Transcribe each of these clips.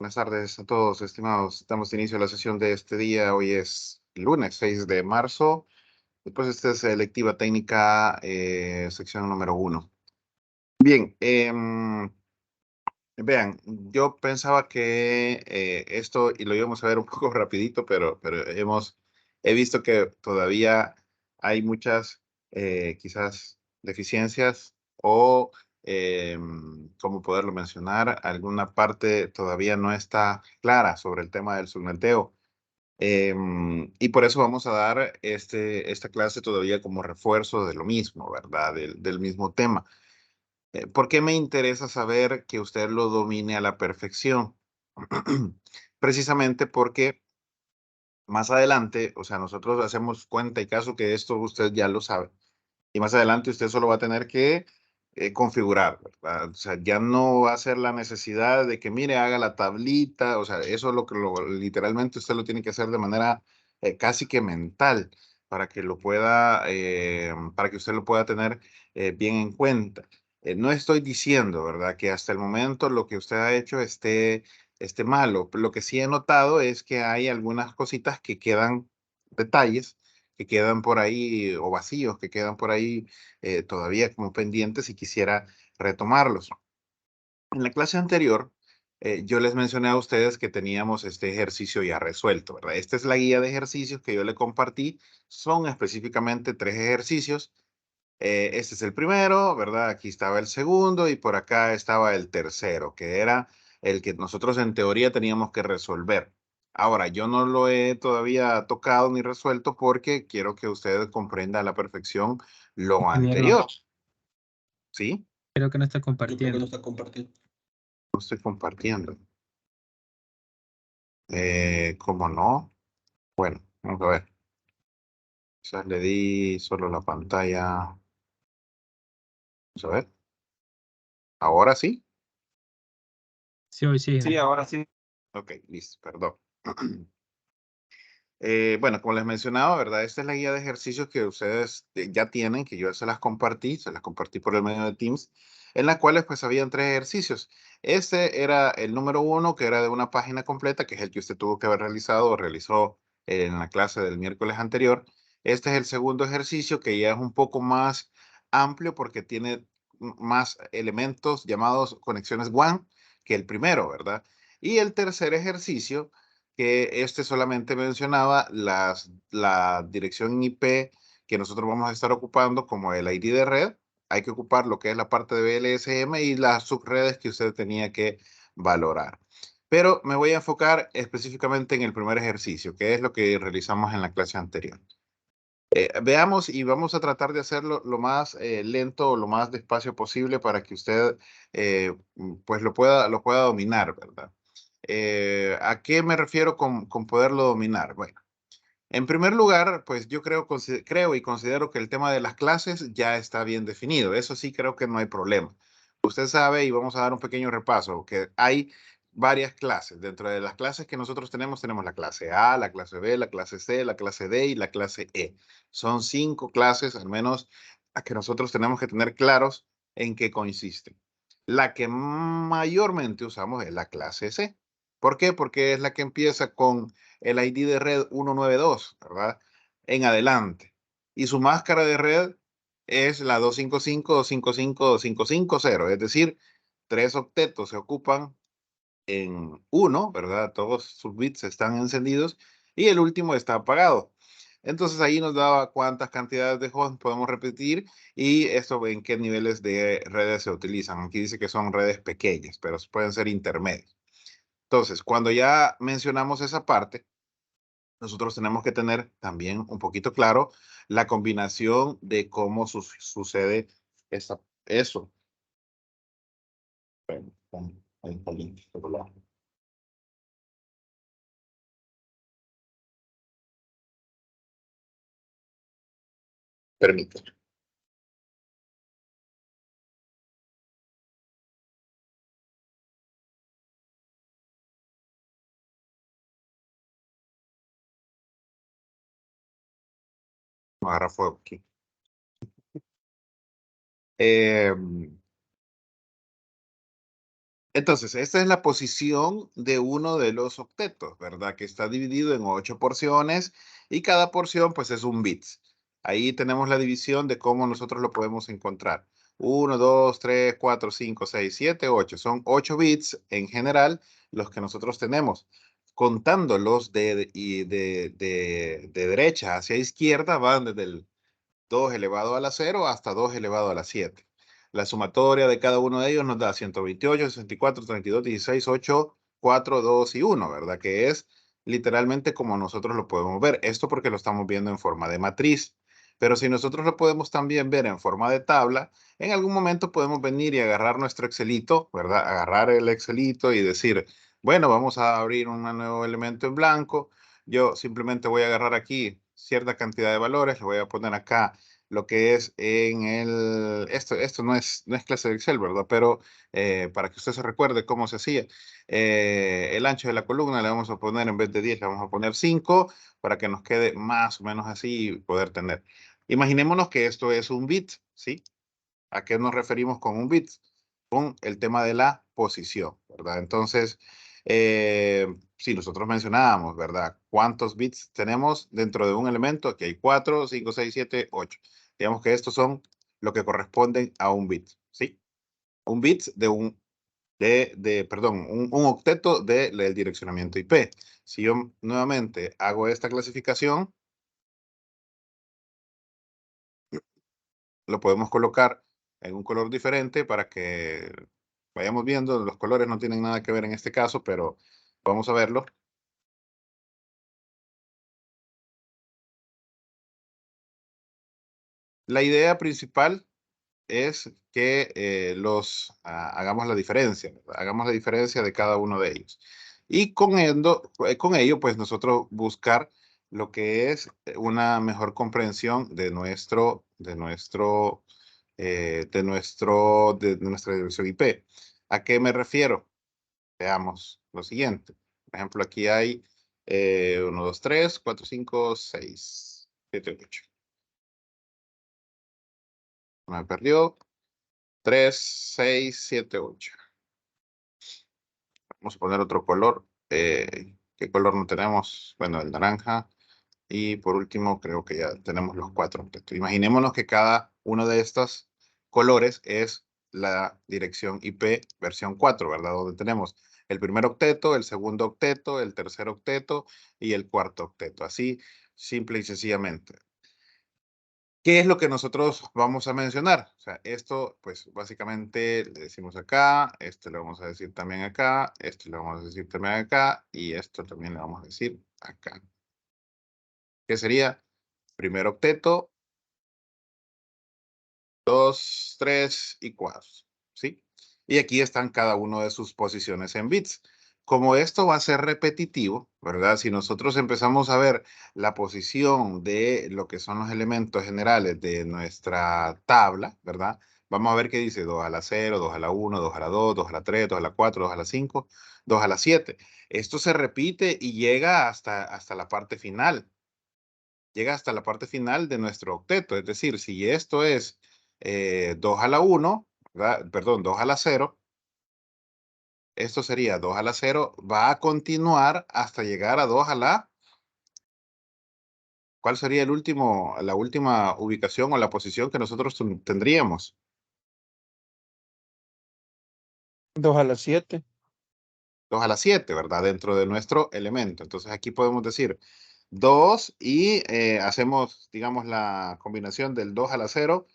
Buenas tardes a todos, estimados. Damos inicio a la sesión de este día. Hoy es lunes 6 de marzo. Después esta es lectiva técnica, sección número 1. Bien, vean, yo pensaba que esto, y lo íbamos a ver un poco rapidito, pero he visto que todavía hay muchas, quizás, deficiencias o, ¿cómo poderlo mencionar? Alguna parte todavía no está clara sobre el tema del subneteo. Y por eso vamos a dar esta clase todavía como refuerzo de lo mismo, ¿verdad? Del mismo tema. ¿Por qué me interesa saber que usted lo domine a la perfección? Precisamente porque más adelante, o sea, nosotros hacemos cuenta y caso que esto usted ya lo sabe. Y más adelante usted solo va a tener que configurar, ¿verdad? O sea, ya no va a ser la necesidad de que, mire, haga la tablita. O sea, eso es lo que literalmente usted lo tiene que hacer de manera casi que mental para que lo pueda, para que usted lo pueda tener bien en cuenta. No estoy diciendo, ¿verdad?, que hasta el momento lo que usted ha hecho esté malo. Lo que sí he notado es que hay algunas cositas que quedan, detalles que quedan por ahí o vacíos que quedan por ahí todavía como pendientes y quisiera retomarlos. En la clase anterior, yo les mencioné a ustedes que teníamos este ejercicio ya resuelto, ¿verdad? Esta es la guía de ejercicios que yo le compartí. Son específicamente 3 ejercicios. Este es el primero, ¿verdad? Aquí estaba el segundo y por acá estaba el tercero, que era el que nosotros en teoría teníamos que resolver. Ahora, yo no lo he todavía tocado ni resuelto porque quiero que usted comprenda a la perfección lo Ingeniero, anterior, ¿sí? creo que no está Yo creo que no compartiendo. está compartiendo. Lo estoy compartiendo. ¿Cómo no? Bueno, vamos a ver. Quizás le di solo la pantalla. Vamos a ver. ¿Ahora sí? Sí, hoy sí. Sí, ahora sí. Ok, listo, perdón. Bueno, como les mencionaba, ¿verdad? Esta es la guía de ejercicios que ustedes ya tienen, que yo se las compartí por el medio de Teams, en las cuales pues habían 3 ejercicios. Este era el número 1, que era de una página completa, que es el que usted tuvo que haber realizado o realizó en la clase del miércoles anterior. Este es el segundo ejercicio, que ya es un poco más amplio porque tiene más elementos llamados conexiones WAN que el primero, ¿verdad? Y el tercer ejercicio que este solamente mencionaba la dirección IP que nosotros vamos a estar ocupando como el ID de red. Hay que ocupar lo que es la parte de BLSM y las subredes que usted tenía que valorar. Pero me voy a enfocar específicamente en el primer ejercicio, que es lo que realizamos en la clase anterior. Veamos y vamos a tratar de hacerlo lo más lento o lo más despacio posible para que usted pues lo pueda dominar, ¿verdad? ¿A qué me refiero con poderlo dominar? Bueno, en primer lugar, pues yo creo y considero que el tema de las clases ya está bien definido. Eso sí creo que no hay problema. Usted sabe, y vamos a dar un pequeño repaso, que hay varias clases. Dentro de las clases que nosotros tenemos la clase A, la clase B, la clase C, la clase D y la clase E. Son 5 clases, al menos, a que nosotros tenemos que tener claros en qué consisten. La que mayormente usamos es la clase C. ¿Por qué? Porque es la que empieza con el ID de red 192, ¿verdad? En adelante. Y su máscara de red es la 255.255.250, es decir, 3 octetos se ocupan en uno, ¿verdad? Todos sus bits están encendidos y el último está apagado. Entonces ahí nos daba cuántas cantidades de hosts podemos repetir y esto en qué niveles de redes se utilizan. Aquí dice que son redes pequeñas, pero pueden ser intermedias. Entonces, cuando ya mencionamos esa parte, nosotros tenemos que tener también un poquito claro la combinación de cómo sucede eso. Ahí está el link. Permítame. Agarra fuego aquí. Eh, Entonces, esta es la posición de uno de los octetos, ¿verdad? Que está dividido en 8 porciones y cada porción pues es un bits. Ahí tenemos la división de cómo nosotros lo podemos encontrar. 1, 2, 3, 4, 5, 6, 7, 8. Son 8 bits en general los que nosotros tenemos. Contándolos de derecha hacia izquierda van desde el 2 elevado a la 0 hasta 2 elevado a la 7. La sumatoria de cada uno de ellos nos da 128, 64, 32, 16, 8, 4, 2 y 1, ¿verdad? Que es literalmente como nosotros lo podemos ver. Esto porque lo estamos viendo en forma de matriz. Pero si nosotros lo podemos también ver en forma de tabla, en algún momento podemos venir y agarrar nuestro Excelito, ¿verdad? Agarrar el Excelito y decir, bueno, vamos a abrir un nuevo elemento en blanco. Yo simplemente voy a agarrar aquí cierta cantidad de valores, le voy a poner acá lo que es en esto no es clase de Excel, ¿verdad? Pero para que usted se recuerde cómo se hacía, el ancho de la columna le vamos a poner, en vez de 10, le vamos a poner 5 para que nos quede más o menos así y poder tener. Imaginémonos que esto es un bit, ¿sí? ¿A qué nos referimos con un bit? Con el tema de la posición, ¿verdad? Entonces, si nosotros mencionábamos, ¿verdad? ¿Cuántos bits tenemos dentro de un elemento? Aquí hay 4, 5, 6, 7, 8. Digamos que estos son lo que corresponden a un bit, ¿sí? Un bit perdón, un octeto del direccionamiento IP. Si yo nuevamente hago esta clasificación, lo podemos colocar en un color diferente para que vayamos viendo. Los colores no tienen nada que ver en este caso, pero vamos a verlo. La idea principal es que hagamos la diferencia, ¿verdad? Hagamos la diferencia de cada uno de ellos. Y con ello, pues nosotros buscar lo que es una mejor comprensión de nuestra dirección IP. ¿A qué me refiero? Veamos lo siguiente. Por ejemplo, aquí hay 1, 2, 3, 4, 5, 6, 7, 8. Me perdió. 3, 6, 7, 8. Vamos a poner otro color. ¿Qué color no tenemos? Bueno, el naranja. Y por último, creo que ya tenemos los 4 octetos. Imaginémonos que cada uno de estos colores es la dirección IP versión 4, ¿verdad? Donde tenemos el primer octeto, el segundo octeto, el tercer octeto y el cuarto octeto. Así, simple y sencillamente. ¿Qué es lo que nosotros vamos a mencionar? O sea, esto, pues básicamente le decimos acá, esto le vamos a decir también acá, esto le vamos a decir también acá y esto también le vamos a decir acá. ¿Qué sería? Primer octeto, 2, 3 y 4, ¿sí? Y aquí están cada uno de sus posiciones en bits. Como esto va a ser repetitivo, ¿verdad? Si nosotros empezamos a ver la posición de lo que son los elementos generales de nuestra tabla, ¿verdad? Vamos a ver qué dice 2 a la 0, 2 a la 1, 2 a la 2, 2 a la 3, 2 a la 4, 2 a la 5, 2 a la 7. Esto se repite y llega hasta la parte final. Llega hasta la parte final de nuestro octeto. Es decir, si esto es 2 a la 1, ¿verdad? Perdón, 2 a la 0, esto sería 2 a la 0, va a continuar hasta llegar a 2 a la... ¿Cuál sería la última ubicación o la posición que nosotros tendríamos? 2 a las 7. 2 a la 7, ¿verdad? Dentro de nuestro elemento. Entonces aquí podemos decir 2 y hacemos, digamos, la combinación del 2 a la 0.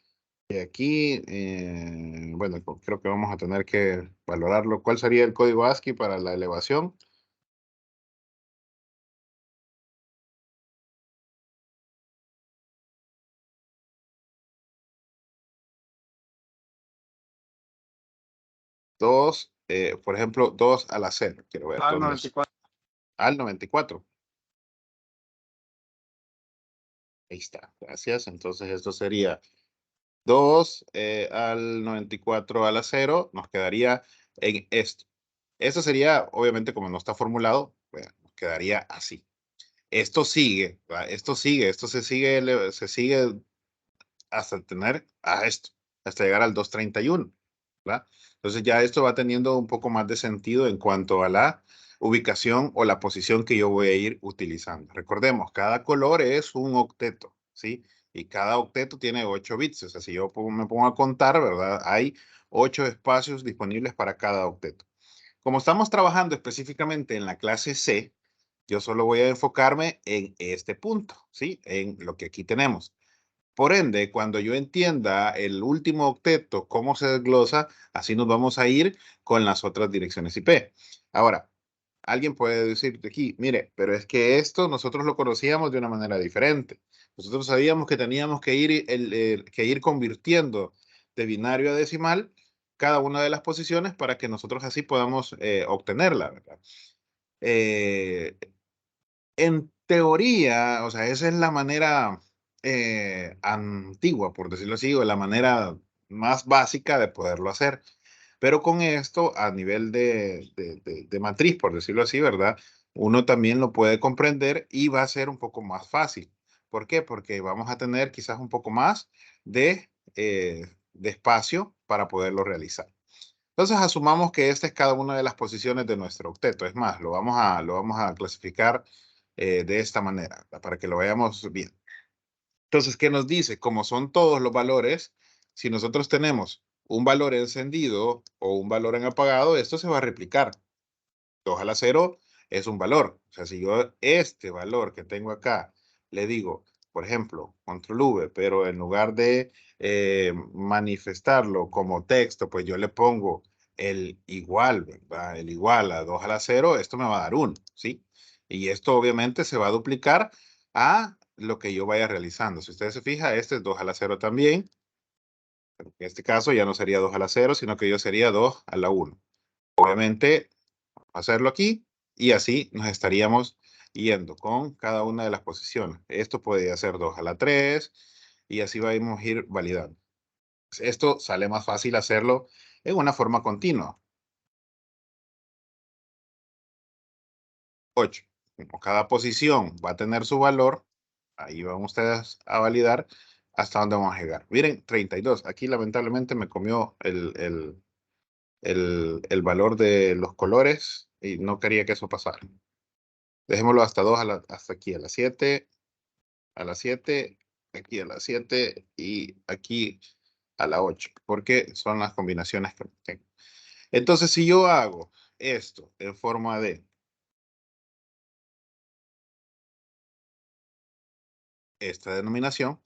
Y aquí, bueno, creo que vamos a tener que valorarlo. ¿Cuál sería el código ASCII para la elevación? Dos, por ejemplo, 2 a la 0. Quiero ver. Al ¿Dónde es? 94. Al 94. Ahí está. Gracias. Entonces esto sería 2 al 94 a la 0. Nos quedaría en esto. Esto sería, obviamente, como no está formulado, bueno, nos quedaría así. Esto sigue, ¿verdad? Esto se sigue hasta tener a esto, hasta llegar al 231. ¿verdad? Entonces ya esto va teniendo un poco más de sentido en cuanto a la ubicación o la posición que yo voy a ir utilizando. Recordemos, cada color es un octeto, ¿sí? Y cada octeto tiene 8 bits. O sea, si yo me pongo a contar, ¿verdad? Hay 8 espacios disponibles para cada octeto. Como estamos trabajando específicamente en la clase C, yo solo voy a enfocarme en este punto, ¿sí? En lo que aquí tenemos. Por ende, cuando yo entienda el último octeto, cómo se desglosa, así nos vamos a ir con las otras direcciones IP. Ahora, alguien puede decir aquí, mire, pero es que esto nosotros lo conocíamos de una manera diferente. Nosotros sabíamos que teníamos que ir convirtiendo de binario a decimal cada una de las posiciones para que nosotros así podamos obtenerla, ¿verdad? Eh, en teoría, o sea, esa es la manera antigua, por decirlo así, o la manera más básica de poderlo hacer. Pero con esto, a nivel de matriz, por decirlo así, ¿verdad? Uno también lo puede comprender y va a ser un poco más fácil. ¿Por qué? Porque vamos a tener quizás un poco más de espacio para poderlo realizar. Entonces, asumamos que esta es cada una de las posiciones de nuestro octeto. Es más, lo vamos a clasificar de esta manera, para que lo veamos bien. Entonces, ¿qué nos dice? Como son todos los valores, si nosotros tenemos un valor encendido o un valor en apagado, esto se va a replicar. 2 a la 0 es un valor. O sea, si yo este valor que tengo acá le digo, por ejemplo, control V, pero en lugar de manifestarlo como texto, pues yo le pongo el igual, ¿verdad? El igual a 2 a la 0, esto me va a dar 1, ¿sí? Y esto obviamente se va a duplicar a lo que yo vaya realizando. Si ustedes se fijan, este es 2 a la 0 también. En este caso ya no sería 2 a la 0, sino que yo sería 2 a la 1. Obviamente, hacerlo aquí y así nos estaríamos yendo con cada una de las posiciones. Esto podría ser 2 a la 3 y así vamos a ir validando. Esto sale más fácil hacerlo en una forma continua. 8. Como cada posición va a tener su valor, ahí van ustedes a validar hasta dónde vamos a llegar. Miren, 32. Aquí lamentablemente me comió el valor de los colores y no quería que eso pasara. Dejémoslo hasta 2 hasta aquí a las 7, aquí a las 7 y aquí a la 8, porque son las combinaciones que tengo. Entonces, si yo hago esto en forma de esta denominación,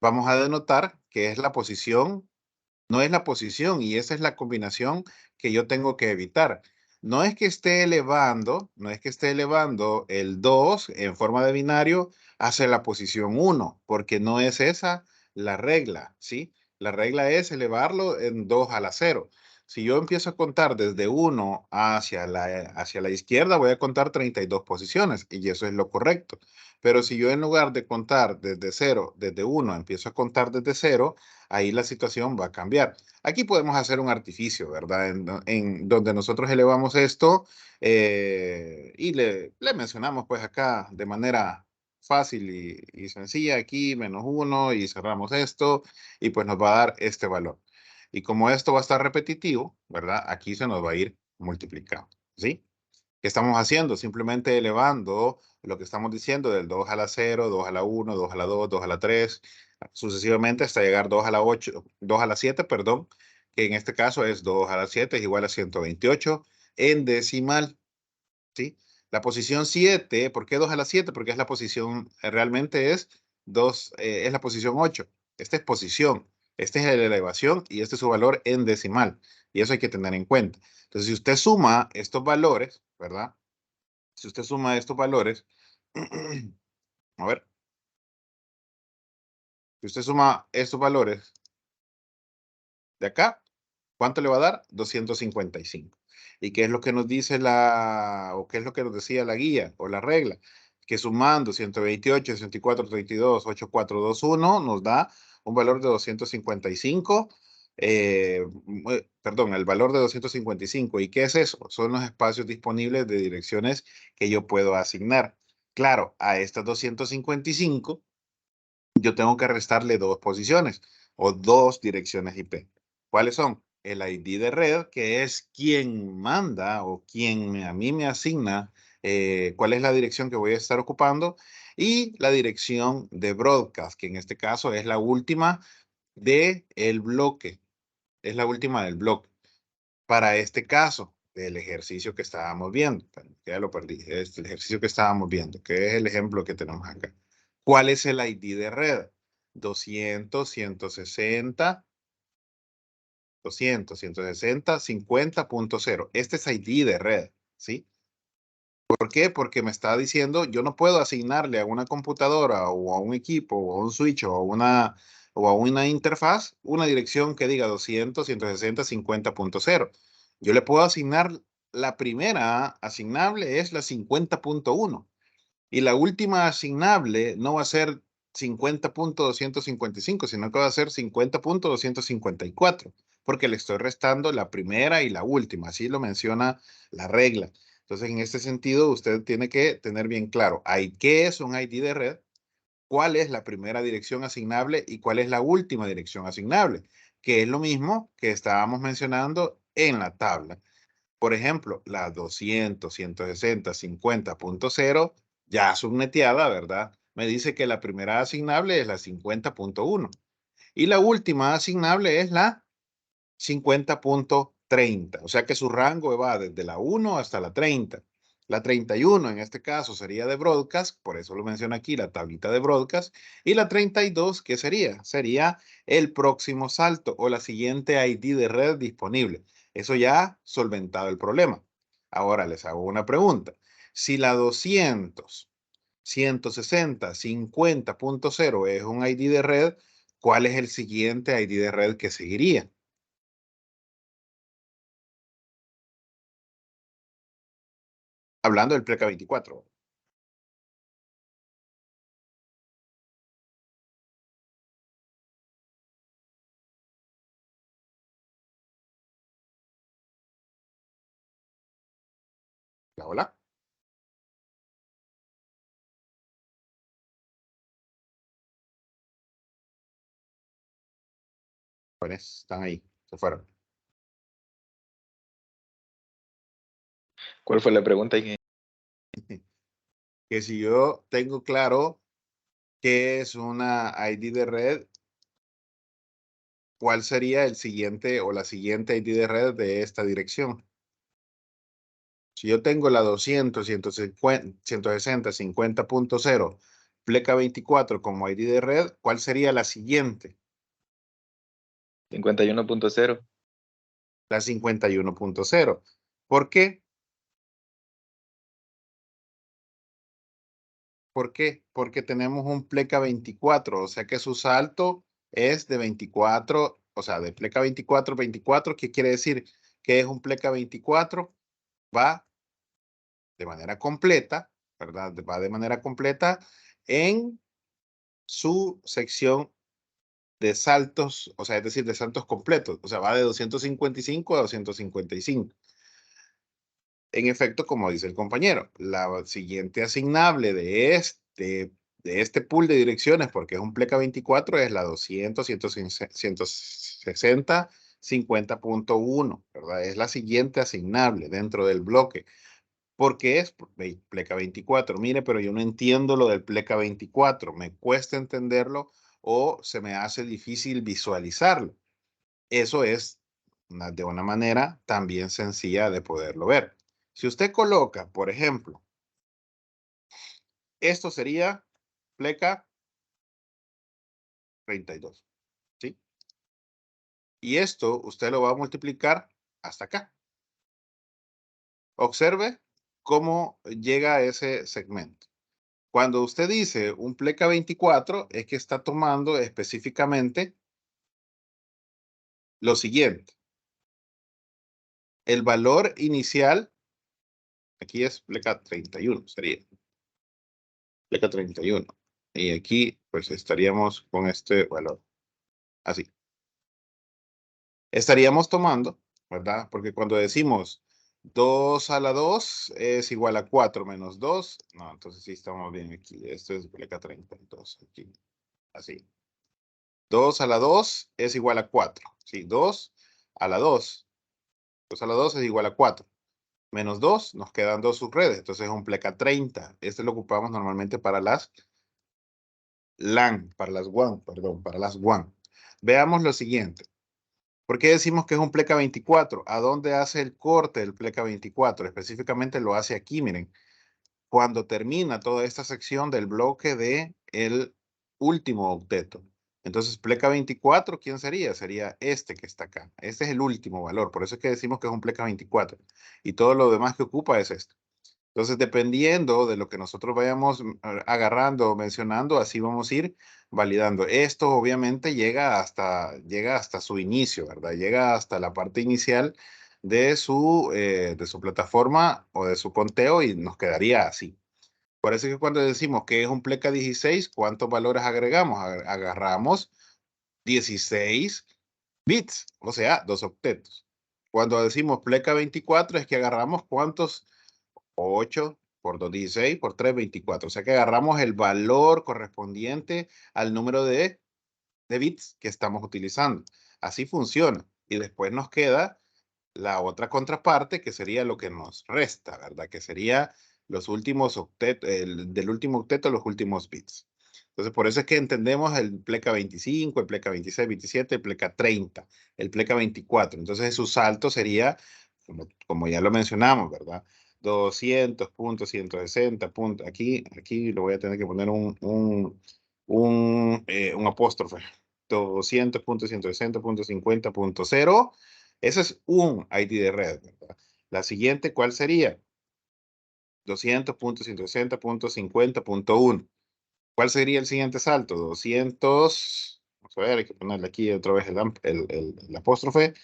vamos a denotar que es la posición, no es la posición, y esa es la combinación que yo tengo que evitar. No es que esté elevando el 2 en forma de binario hacia la posición 1, porque no es esa la regla, ¿sí? La regla es elevarlo en 2 a la 0. Si yo empiezo a contar desde 1 hacia la izquierda, voy a contar 32 posiciones, y eso es lo correcto. Pero si yo en lugar de contar desde 0, desde 1, empiezo a contar desde 0, ahí la situación va a cambiar. Aquí podemos hacer un artificio, ¿verdad? En donde nosotros elevamos esto y le mencionamos pues acá de manera fácil y sencilla, aquí -1 y cerramos esto y pues nos va a dar este valor. Y como esto va a estar repetitivo, ¿verdad? Aquí se nos va a ir multiplicando, ¿sí? ¿Qué estamos haciendo? Simplemente elevando lo que estamos diciendo del 2 a la 0, 2 a la 1, 2 a la 2, 2 a la 3, sucesivamente hasta llegar 2 a la 8, 2 a la 7, perdón, que en este caso es 2 a la 7 es igual a 128 en decimal, ¿sí? La posición 7, ¿por qué 2 a la 7? Porque es la posición, realmente es 2, es la posición 8. Esta es posición, esta es la elevación y este es su valor en decimal. Y eso hay que tener en cuenta. Entonces, si usted suma estos valores, ¿verdad? Si usted suma estos valores, a ver, si usted suma estos valores de acá, ¿cuánto le va a dar? 255. ¿Y qué es lo que nos dice o qué es lo que nos decía la guía o la regla? Que sumando 128, 64, 32, 8421 nos da un valor de 255. Perdón, el valor de 255. ¿Y qué es eso? Son los espacios disponibles de direcciones que yo puedo asignar. Claro, a estas 255 yo tengo que restarle dos posiciones o dos direcciones IP. ¿Cuáles son? El ID de red, que es quien manda o quien a mí me asigna cuál es la dirección que voy a estar ocupando, y la dirección de broadcast, que en este caso es la última del bloque. Es la última del bloque. Para este caso, del ejercicio que estábamos viendo, ya lo perdí, es el ejercicio que estábamos viendo, que es el ejemplo que tenemos acá. ¿Cuál es el ID de red? 200, 160, 200, 160, 50.0. Este es ID de red, ¿sí? ¿Por qué? Porque me está diciendo, yo no puedo asignarle a una computadora o a un equipo o a un switch o a una interfaz una dirección que diga 200, 160, 50.0. Yo le puedo asignar, la primera asignable es la 50.1 y la última asignable no va a ser 50.255, sino que va a ser 50.254, porque le estoy restando la primera y la última, así lo menciona la regla. Entonces, en este sentido, usted tiene que tener bien claro, ¿qué es un ID de red? ¿Cuál es la primera dirección asignable y cuál es la última dirección asignable? Que es lo mismo que estábamos mencionando en la tabla. Por ejemplo, la 200, 160, 50.0, ya subneteada, ¿verdad? Me dice que la primera asignable es la 50.1 y la última asignable es la 50.30. O sea que su rango va desde la 1 hasta la 30. La 31 en este caso sería de broadcast, por eso lo menciono aquí, la tablita de broadcast. Y la 32, ¿qué sería? Sería el próximo salto o la siguiente ID de red disponible. Eso ya solventado el problema. Ahora les hago una pregunta. Si la 200, 160, 50.0 es un ID de red, ¿cuál es el siguiente ID de red que seguiría? Hablando del Pleca 24. Hola, hola. Jóvenes, están ahí, se fueron. ¿Cuál fue la pregunta? Que si yo tengo claro qué es una ID de red, ¿cuál sería el siguiente o la siguiente ID de red de esta dirección? Si yo tengo la 200, 150, 160, 50.0, Pleca 24 como ID de red, ¿cuál sería la siguiente? 51.0. La 51.0. ¿Por qué? ¿Por qué? Porque tenemos un Pleca 24, o sea que su salto es de 24, o sea, de Pleca 24, 24, ¿qué quiere decir? Que es un Pleca 24, va de manera completa, ¿verdad? Va de manera completa en su sección de saltos, o sea, es decir, de saltos completos, o sea, va de 255 a 255. En efecto, como dice el compañero, la siguiente asignable de este pool de direcciones, porque es un Pleca 24, es la 200, 160, 50.1, ¿verdad? Es la siguiente asignable dentro del bloque. Porque es Pleca 24. Mire, pero yo no entiendo lo del Pleca 24. Me cuesta entenderlo o se me hace difícil visualizarlo. Eso es de una manera también sencilla de poderlo ver. Si usted coloca, por ejemplo, esto sería Pleca 32, ¿sí? Y esto usted lo va a multiplicar hasta acá. Observe cómo llega a ese segmento. Cuando usted dice un Pleca 24, es que está tomando específicamente lo siguiente. El valor inicial, aquí es Pleca 31, sería. Pleca 31. Y aquí, pues, estaríamos con este valor. Así. Estaríamos tomando, ¿verdad? Porque cuando decimos 2 a la 2 es igual a 4 menos 2. No, entonces sí estamos bien aquí. Esto es Pleca 32. Aquí. Así. 2 a la 2 es igual a 4. Sí, 2 a la 2. Entonces a la 2 es igual a 4. Menos 2, nos quedan 2 subredes. Entonces es un pleca 30. Este lo ocupamos normalmente para las LAN, para las WAN, perdón, para las WAN. Veamos lo siguiente. ¿Por qué decimos que es un pleca 24? ¿A dónde hace el corte del pleca 24? Específicamente lo hace aquí, miren. Cuando termina toda esta sección del bloque de el último octeto. Entonces, pleca 24, ¿quién sería? Sería este que está acá. Este es el último valor. Por eso es que decimos que es un pleca 24. Y todo lo demás que ocupa es esto. Entonces, dependiendo de lo que nosotros vayamos agarrando o mencionando, así vamos a ir validando. Esto obviamente llega hasta su inicio, ¿verdad? Llega hasta la parte inicial de su plataforma o de su conteo y nos quedaría así. Por eso es que cuando decimos que es un pleca 16, ¿cuántos valores agregamos? Agarramos 16 bits, o sea, 2 octetos. Cuando decimos pleca 24 es que agarramos ¿cuántos? 8 por 2, 16, por 3, 24. O sea que agarramos el valor correspondiente al número de bits que estamos utilizando. Así funciona. Y después nos queda la otra contraparte, que sería lo que nos resta, ¿verdad? Que sería los últimos octetos, del último octeto, los últimos bits. Entonces, por eso es que entendemos el pleca 25, el pleca 26, 27, el pleca 30, el pleca 24. Entonces, su salto sería, como ya lo mencionamos, ¿verdad? 200.160. Aquí lo voy a tener que poner un apóstrofe. 200.160.50.0. Ese es un ID de red, ¿verdad? La siguiente, ¿cuál sería? 200.160.50.1. ¿Cuál sería el siguiente salto? 200, vamos a ver, hay que ponerle aquí otra vez el apóstrofe.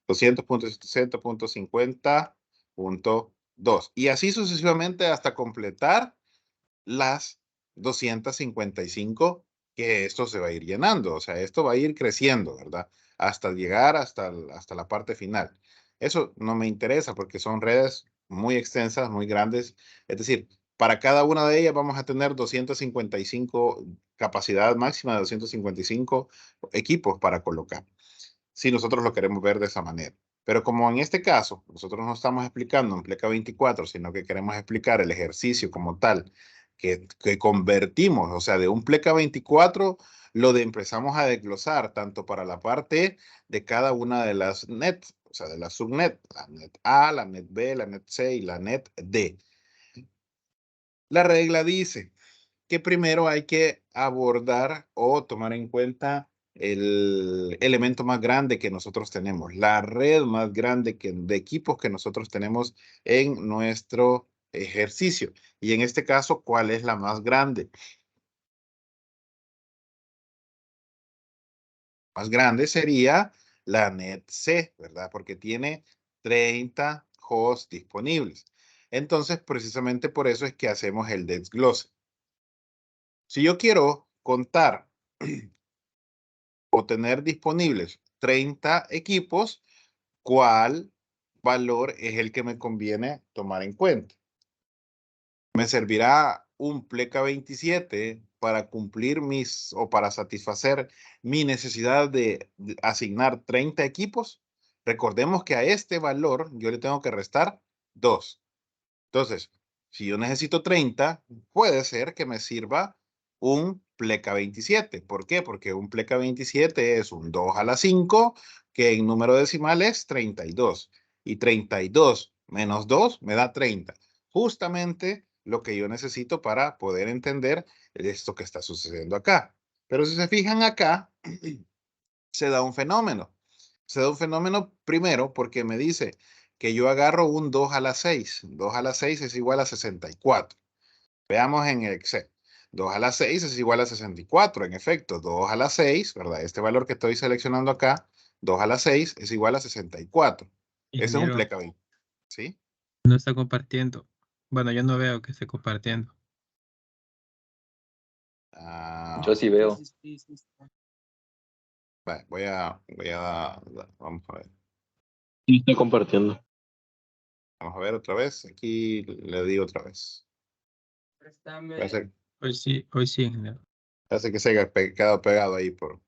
200.160.50.2. Y así sucesivamente hasta completar las 255, que esto se va a ir llenando. O sea, esto va a ir creciendo, ¿verdad? Hasta llegar hasta la parte final. Eso no me interesa porque son redes muy extensas, muy grandes. Es decir, para cada una de ellas vamos a tener 255, capacidad máxima de 255 equipos para colocar, si nosotros lo queremos ver de esa manera. Pero como en este caso, nosotros no estamos explicando en pleca 24, sino que queremos explicar el ejercicio como tal, que convertimos, o sea, de un pleca 24, lo empezamos a desglosar tanto para la parte de cada una de las net, o sea, de la subnet, la net A, la net B, la net C y la net D. La regla dice que primero hay que abordar o tomar en cuenta el elemento más grande que nosotros tenemos, la red más grande de equipos que nosotros tenemos en nuestro ejercicio. Y en este caso, ¿cuál es la más grande? Más grande sería la net C, ¿verdad? Porque tiene 30 hosts disponibles. Entonces, precisamente por eso es que hacemos el desglose. Si yo quiero contar o tener disponibles 30 equipos, ¿cuál valor es el que me conviene tomar en cuenta? ¿Me servirá un pleca 27 para cumplir o para satisfacer mi necesidad de asignar 30 equipos? Recordemos que a este valor yo le tengo que restar 2. Entonces, si yo necesito 30, puede ser que me sirva un pleca 27. ¿Por qué? Porque un pleca 27 es un 2 a la 5, que en número decimal es 32. Y 32 menos 2 me da 30. Justamente lo que yo necesito para poder entender esto que está sucediendo acá. Pero si se fijan acá, se da un fenómeno. Se da un fenómeno primero porque me dice que yo agarro un 2 a la 6. 2 a la 6 es igual a 64. Veamos en el Excel. 2 a la 6 es igual a 64. En efecto, 2 a la 6, ¿verdad? Este valor que estoy seleccionando acá, 2 a la 6 es igual a 64. Ese es un Ingeniero, pleca 20. ¿Sí? no está compartiendo. Bueno, yo no veo que esté compartiendo. Yo sí veo. Vamos a ver. Sí, estoy compartiendo. Vamos a ver otra vez. Aquí le digo otra vez. Parece Hoy sí, ingeniero. que se haya quedado pegado ahí por...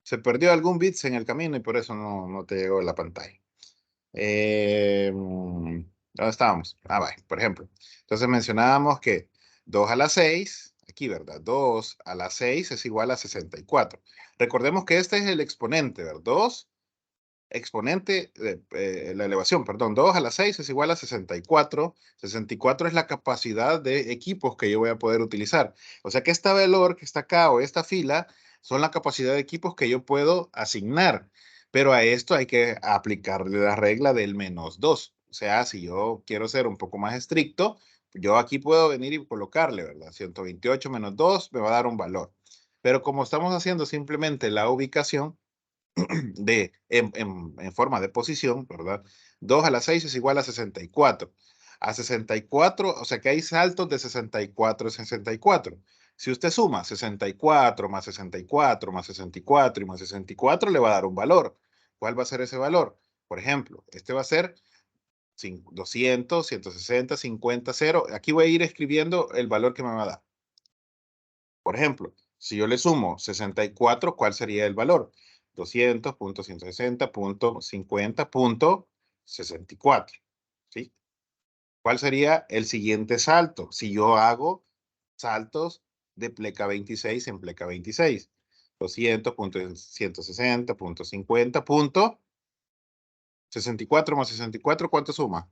Se perdió algún bits en el camino y por eso no te llegó la pantalla. ¿Dónde estábamos? Vaya, por ejemplo. Entonces mencionábamos que 2 a la 6, aquí, ¿verdad? 2 a la 6 es igual a 64. Recordemos que este es el exponente, ¿verdad? 2 exponente, la elevación, perdón, 2 a la 6 es igual a 64. 64 es la capacidad de equipos que yo voy a poder utilizar. O sea que este valor que está acá o esta fila son la capacidad de equipos que yo puedo asignar. Pero a esto hay que aplicarle la regla del -2. O sea, si yo quiero ser un poco más estricto, yo aquí puedo venir y colocarle, ¿verdad? 128 menos 2 me va a dar un valor. Pero como estamos haciendo simplemente la ubicación, en forma de posición, ¿verdad? 2 a la 6 es igual a 64. A 64, o sea que hay saltos de 64 a 64. Si usted suma 64 más 64 más 64 y más 64, le va a dar un valor. ¿Cuál va a ser ese valor? Por ejemplo, este va a ser 200, 160, 50, 0. Aquí voy a ir escribiendo el valor que me va a dar. Por ejemplo, si yo le sumo 64, ¿cuál sería el valor? 200.160.50.64. ¿Sí? ¿Cuál sería el siguiente salto? Si yo hago saltos de pleca 26 en pleca 26. 200.160.50.64 más 64, ¿cuánto suma?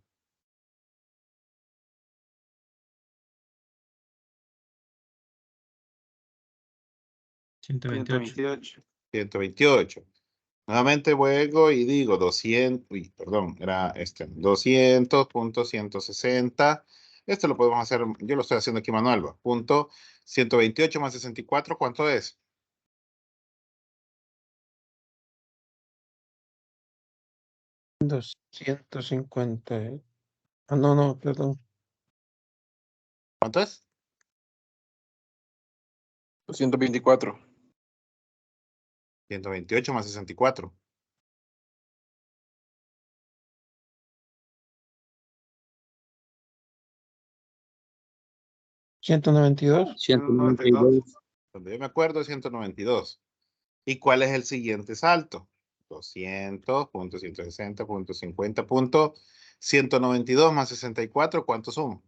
128. 128. Nuevamente vuelvo y digo 200, perdón, era 200.160. Esto lo podemos hacer, yo lo estoy haciendo aquí manual, va. Punto 128 más 64, ¿cuánto es? 250. Ah, no, perdón. ¿Cuánto es? 224. 128 más 64. 192. 192. Donde yo me acuerdo es 192. ¿Y cuál es el siguiente salto? 200.160.50.192 más 64, ¿cuánto suma?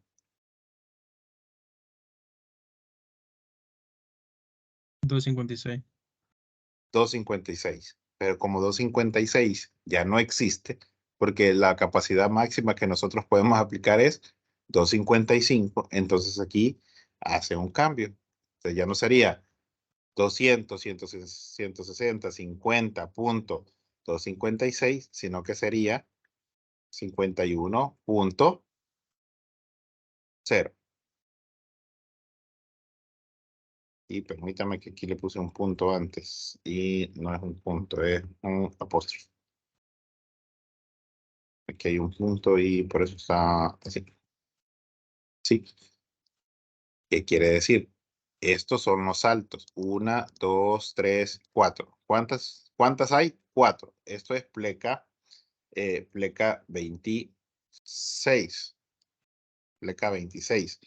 256. 256. Pero como 256 ya no existe, porque la capacidad máxima que nosotros podemos aplicar es 255, entonces aquí hace un cambio. Entonces ya no sería 200, 160, 50.256, sino que sería 51.0. Y permítame que aquí le puse un punto antes y no es un punto, es un apóstrofe. Aquí hay un punto y por eso está así. Sí. ¿Qué quiere decir? Estos son los saltos. 1, 2, 3, 4. ¿Cuántas hay? 4. Esto es pleca 26. Pleca 26.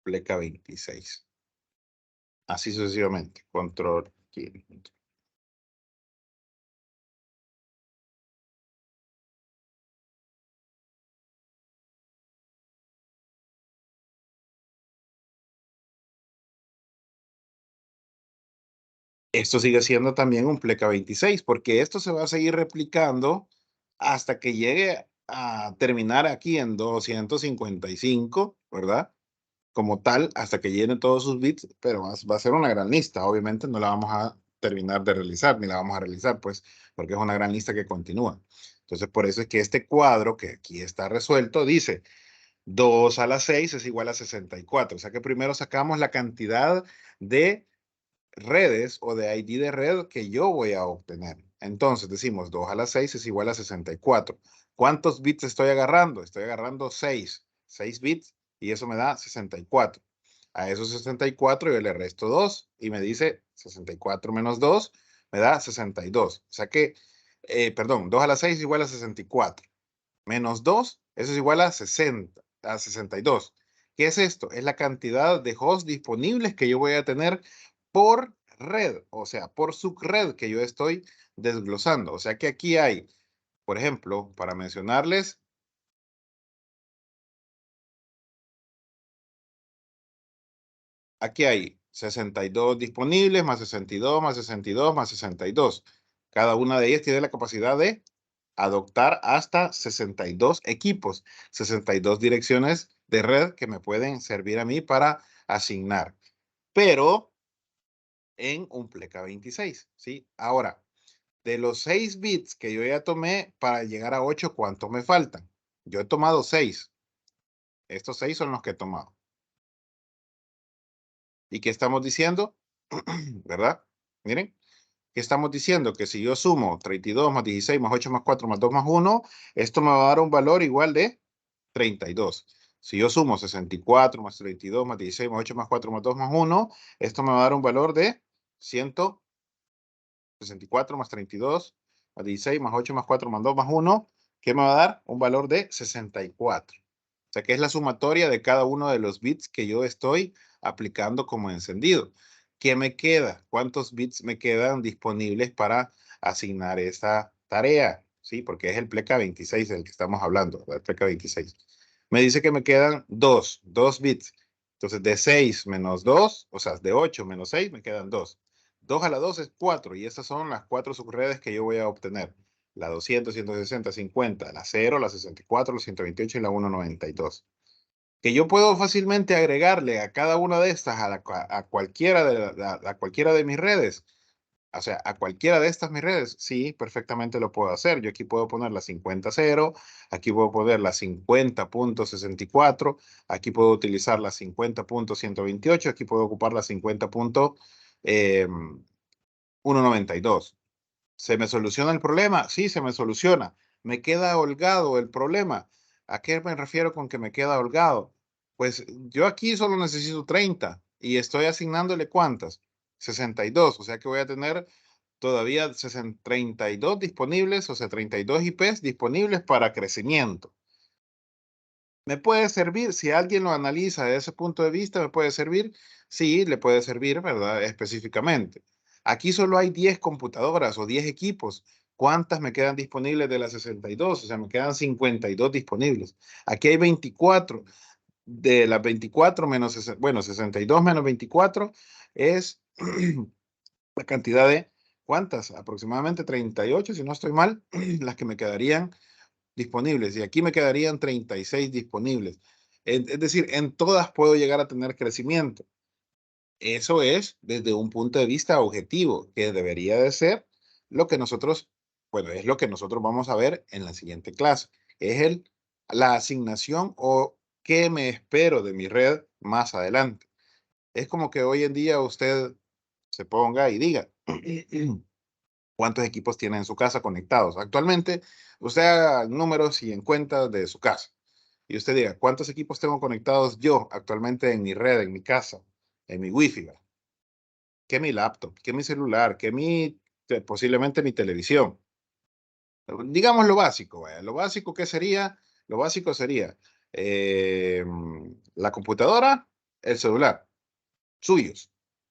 Pleca 26. Así sucesivamente. Control. Aquí. Esto sigue siendo también un pleca 26, porque esto se va a seguir replicando hasta que llegue a terminar aquí en 255, ¿verdad? Como tal, hasta que llene todos sus bits, pero va a ser una gran lista. Obviamente no la vamos a terminar de realizar, ni la vamos a realizar, pues, porque es una gran lista que continúa. Entonces, por eso es que este cuadro que aquí está resuelto dice 2 a la 6 es igual a 64. O sea que primero sacamos la cantidad de redes o de ID de red que yo voy a obtener. Entonces decimos 2 a la 6 es igual a 64. ¿Cuántos bits estoy agarrando? Estoy agarrando 6 bits y eso me da 64. A esos 64 yo le resto 2 y me dice 64 menos 2 me da 62. O sea que, perdón, 2 a la 6 es igual a 64. Menos 2, eso es igual a 60, a 62. ¿Qué es esto? Es la cantidad de hosts disponibles que yo voy a tener por red, o sea, por subred que yo estoy desglosando. O sea que aquí hay, por ejemplo, para mencionarles, aquí hay 62 disponibles, más 62, más 62, más 62. Cada una de ellas tiene la capacidad de adoptar hasta 62 equipos, 62 direcciones de red que me pueden servir a mí para asignar. Pero en un pleca 26, ¿sí? Ahora, de los 6 bits que yo ya tomé para llegar a 8, ¿cuántos me faltan? Yo he tomado 6. Estos 6 son los que he tomado. ¿Y qué estamos diciendo? ¿Verdad? Miren, ¿qué estamos diciendo? Que si yo sumo 32 más 16 más 8 más 4 más 2 más 1, esto me va a dar un valor igual de 32. Si yo sumo 64 más 32 más 16 más 8 más 4 más 2 más 1, esto me va a dar un valor de 164 más 32 más 16 más 8 más 4 más 2 más 1, que me va a dar un valor de 64. O sea que es la sumatoria de cada uno de los bits que yo estoy aplicando como encendido. ¿Qué me queda? ¿Cuántos bits me quedan disponibles para asignar esta tarea? Sí, porque es el pleca 26 del que estamos hablando, el pleca 26. Me dice que me quedan 2 bits. Entonces, de 6 menos 2, o sea, de 8 menos 6, me quedan 2. 2 a la 2 es 4, y estas son las 4 subredes que yo voy a obtener. La 200, 160, 50, la 0, la 64, la 128 y la 192. Que yo puedo fácilmente agregarle a cada una de estas a cualquiera a cualquiera de mis redes. O sea, a cualquiera de estas mis redes, sí, perfectamente lo puedo hacer. Yo aquí puedo poner la 50.0, aquí puedo poner la 50.64, aquí puedo utilizar la 50.128, aquí puedo ocupar la 50.192. ¿Se me soluciona el problema? Sí, se me soluciona. ¿Me queda holgado el problema? ¿A qué me refiero con que me queda holgado? Pues yo aquí solo necesito 30 y estoy asignándole ¿cuántas? 62, o sea que voy a tener todavía 32 disponibles, o sea, 32 IPs disponibles para crecimiento. ¿Me puede servir? Si alguien lo analiza desde ese punto de vista, ¿me puede servir? Sí, le puede servir, ¿verdad? Específicamente. Aquí solo hay 10 computadoras o 10 equipos. ¿Cuántas me quedan disponibles de las 62? O sea, me quedan 52 disponibles. Aquí hay 24. De las 24 menos, bueno, 62 menos 24 es la cantidad de, ¿cuántas? Aproximadamente 38, si no estoy mal, las que me quedarían disponibles, y aquí me quedarían 36 disponibles. Es decir, en todas puedo llegar a tener crecimiento. Eso es desde un punto de vista objetivo, que debería de ser lo que nosotros, bueno, es lo que nosotros vamos a ver en la siguiente clase. Es la asignación o qué me espero de mi red más adelante. Es como que hoy en día usted se ponga y diga, ¿cuántos equipos tiene en su casa conectados? Actualmente, usted haga números y en cuentas de su casa. Y usted diga, ¿cuántos equipos tengo conectados yo actualmente en mi red, en mi casa, en mi wifi? ¿Qué mi laptop? ¿Qué mi celular? ¿Qué posiblemente mi televisión? Digamos lo básico, ¿vaya? Lo básico, ¿qué sería? Lo básico sería eh, la computadora, el celular, suyos,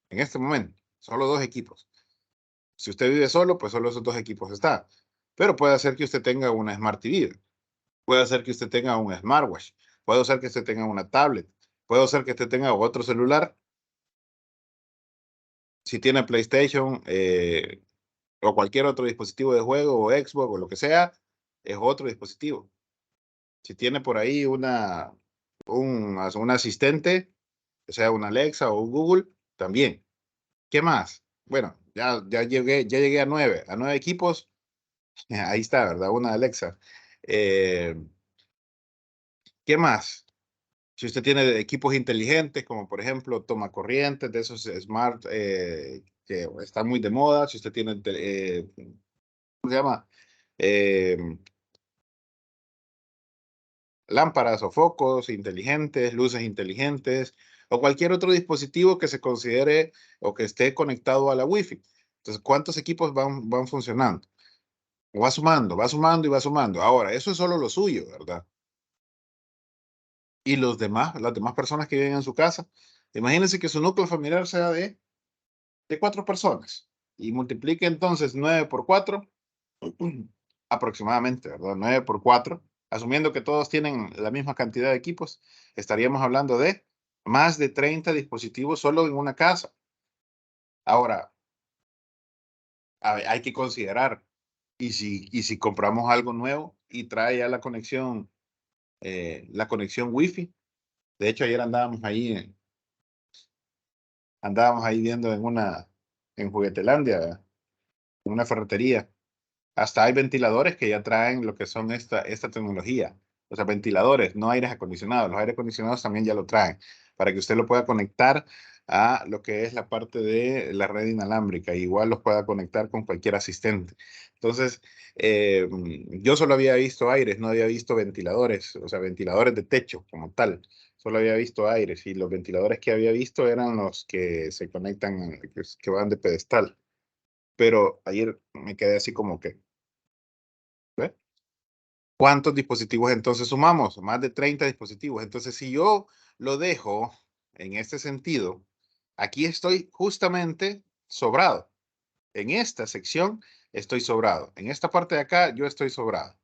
en este momento. Solo 2 equipos. Si usted vive solo, pues solo esos 2 equipos están. Pero puede ser que usted tenga una Smart TV, puede ser que usted tenga un smartwatch, puede ser que usted tenga una tablet, puede ser que usted tenga otro celular. Si tiene PlayStation o cualquier otro dispositivo de juego o Xbox o lo que sea, es otro dispositivo. Si tiene por ahí un asistente, o sea, una Alexa o un Google, también. ¿Qué más? Bueno, ya llegué a 9 equipos. Ahí está, ¿verdad? Una Alexa. Eh, ¿Qué más? Si usted tiene equipos inteligentes, como por ejemplo toma corrientes de esos smart que están muy de moda, si usted tiene, ¿cómo se llama? Eh, Lámparas o focos inteligentes, luces inteligentes, o cualquier otro dispositivo que se considere o que esté conectado a la Wi-Fi. Entonces, ¿cuántos equipos van funcionando? Va sumando, va sumando y va sumando. Ahora, eso es solo lo suyo, ¿verdad? Y las demás personas que viven en su casa, imagínense que su núcleo familiar sea de de 4 personas. Y multiplique entonces 9 por 4, aproximadamente, ¿verdad? 9 por 4, asumiendo que todos tienen la misma cantidad de equipos, estaríamos hablando de más de 30 dispositivos solo en una casa. Ahora, hay que considerar, y si compramos algo nuevo y trae ya la conexión Wi-Fi. De hecho, ayer andábamos ahí viendo en Juguetelandia, en una ferretería. Hasta hay ventiladores que ya traen lo que son esta tecnología. O sea, ventiladores, no aires acondicionados. Los aires acondicionados también ya lo traen para que usted lo pueda conectar a lo que es la parte de la red inalámbrica. Igual los pueda conectar con cualquier asistente. Entonces, yo solo había visto aires, no había visto ventiladores, o sea, ventiladores de techo como tal. Solo había visto aires y los ventiladores que había visto eran los que se conectan, que van de pedestal. Pero ayer me quedé así como que, ¿ve? ¿Cuántos dispositivos entonces sumamos? Más de 30 dispositivos. Entonces, si yo lo dejo en este sentido, aquí estoy justamente sobrado. En esta sección estoy sobrado. En esta parte de acá yo estoy sobrado.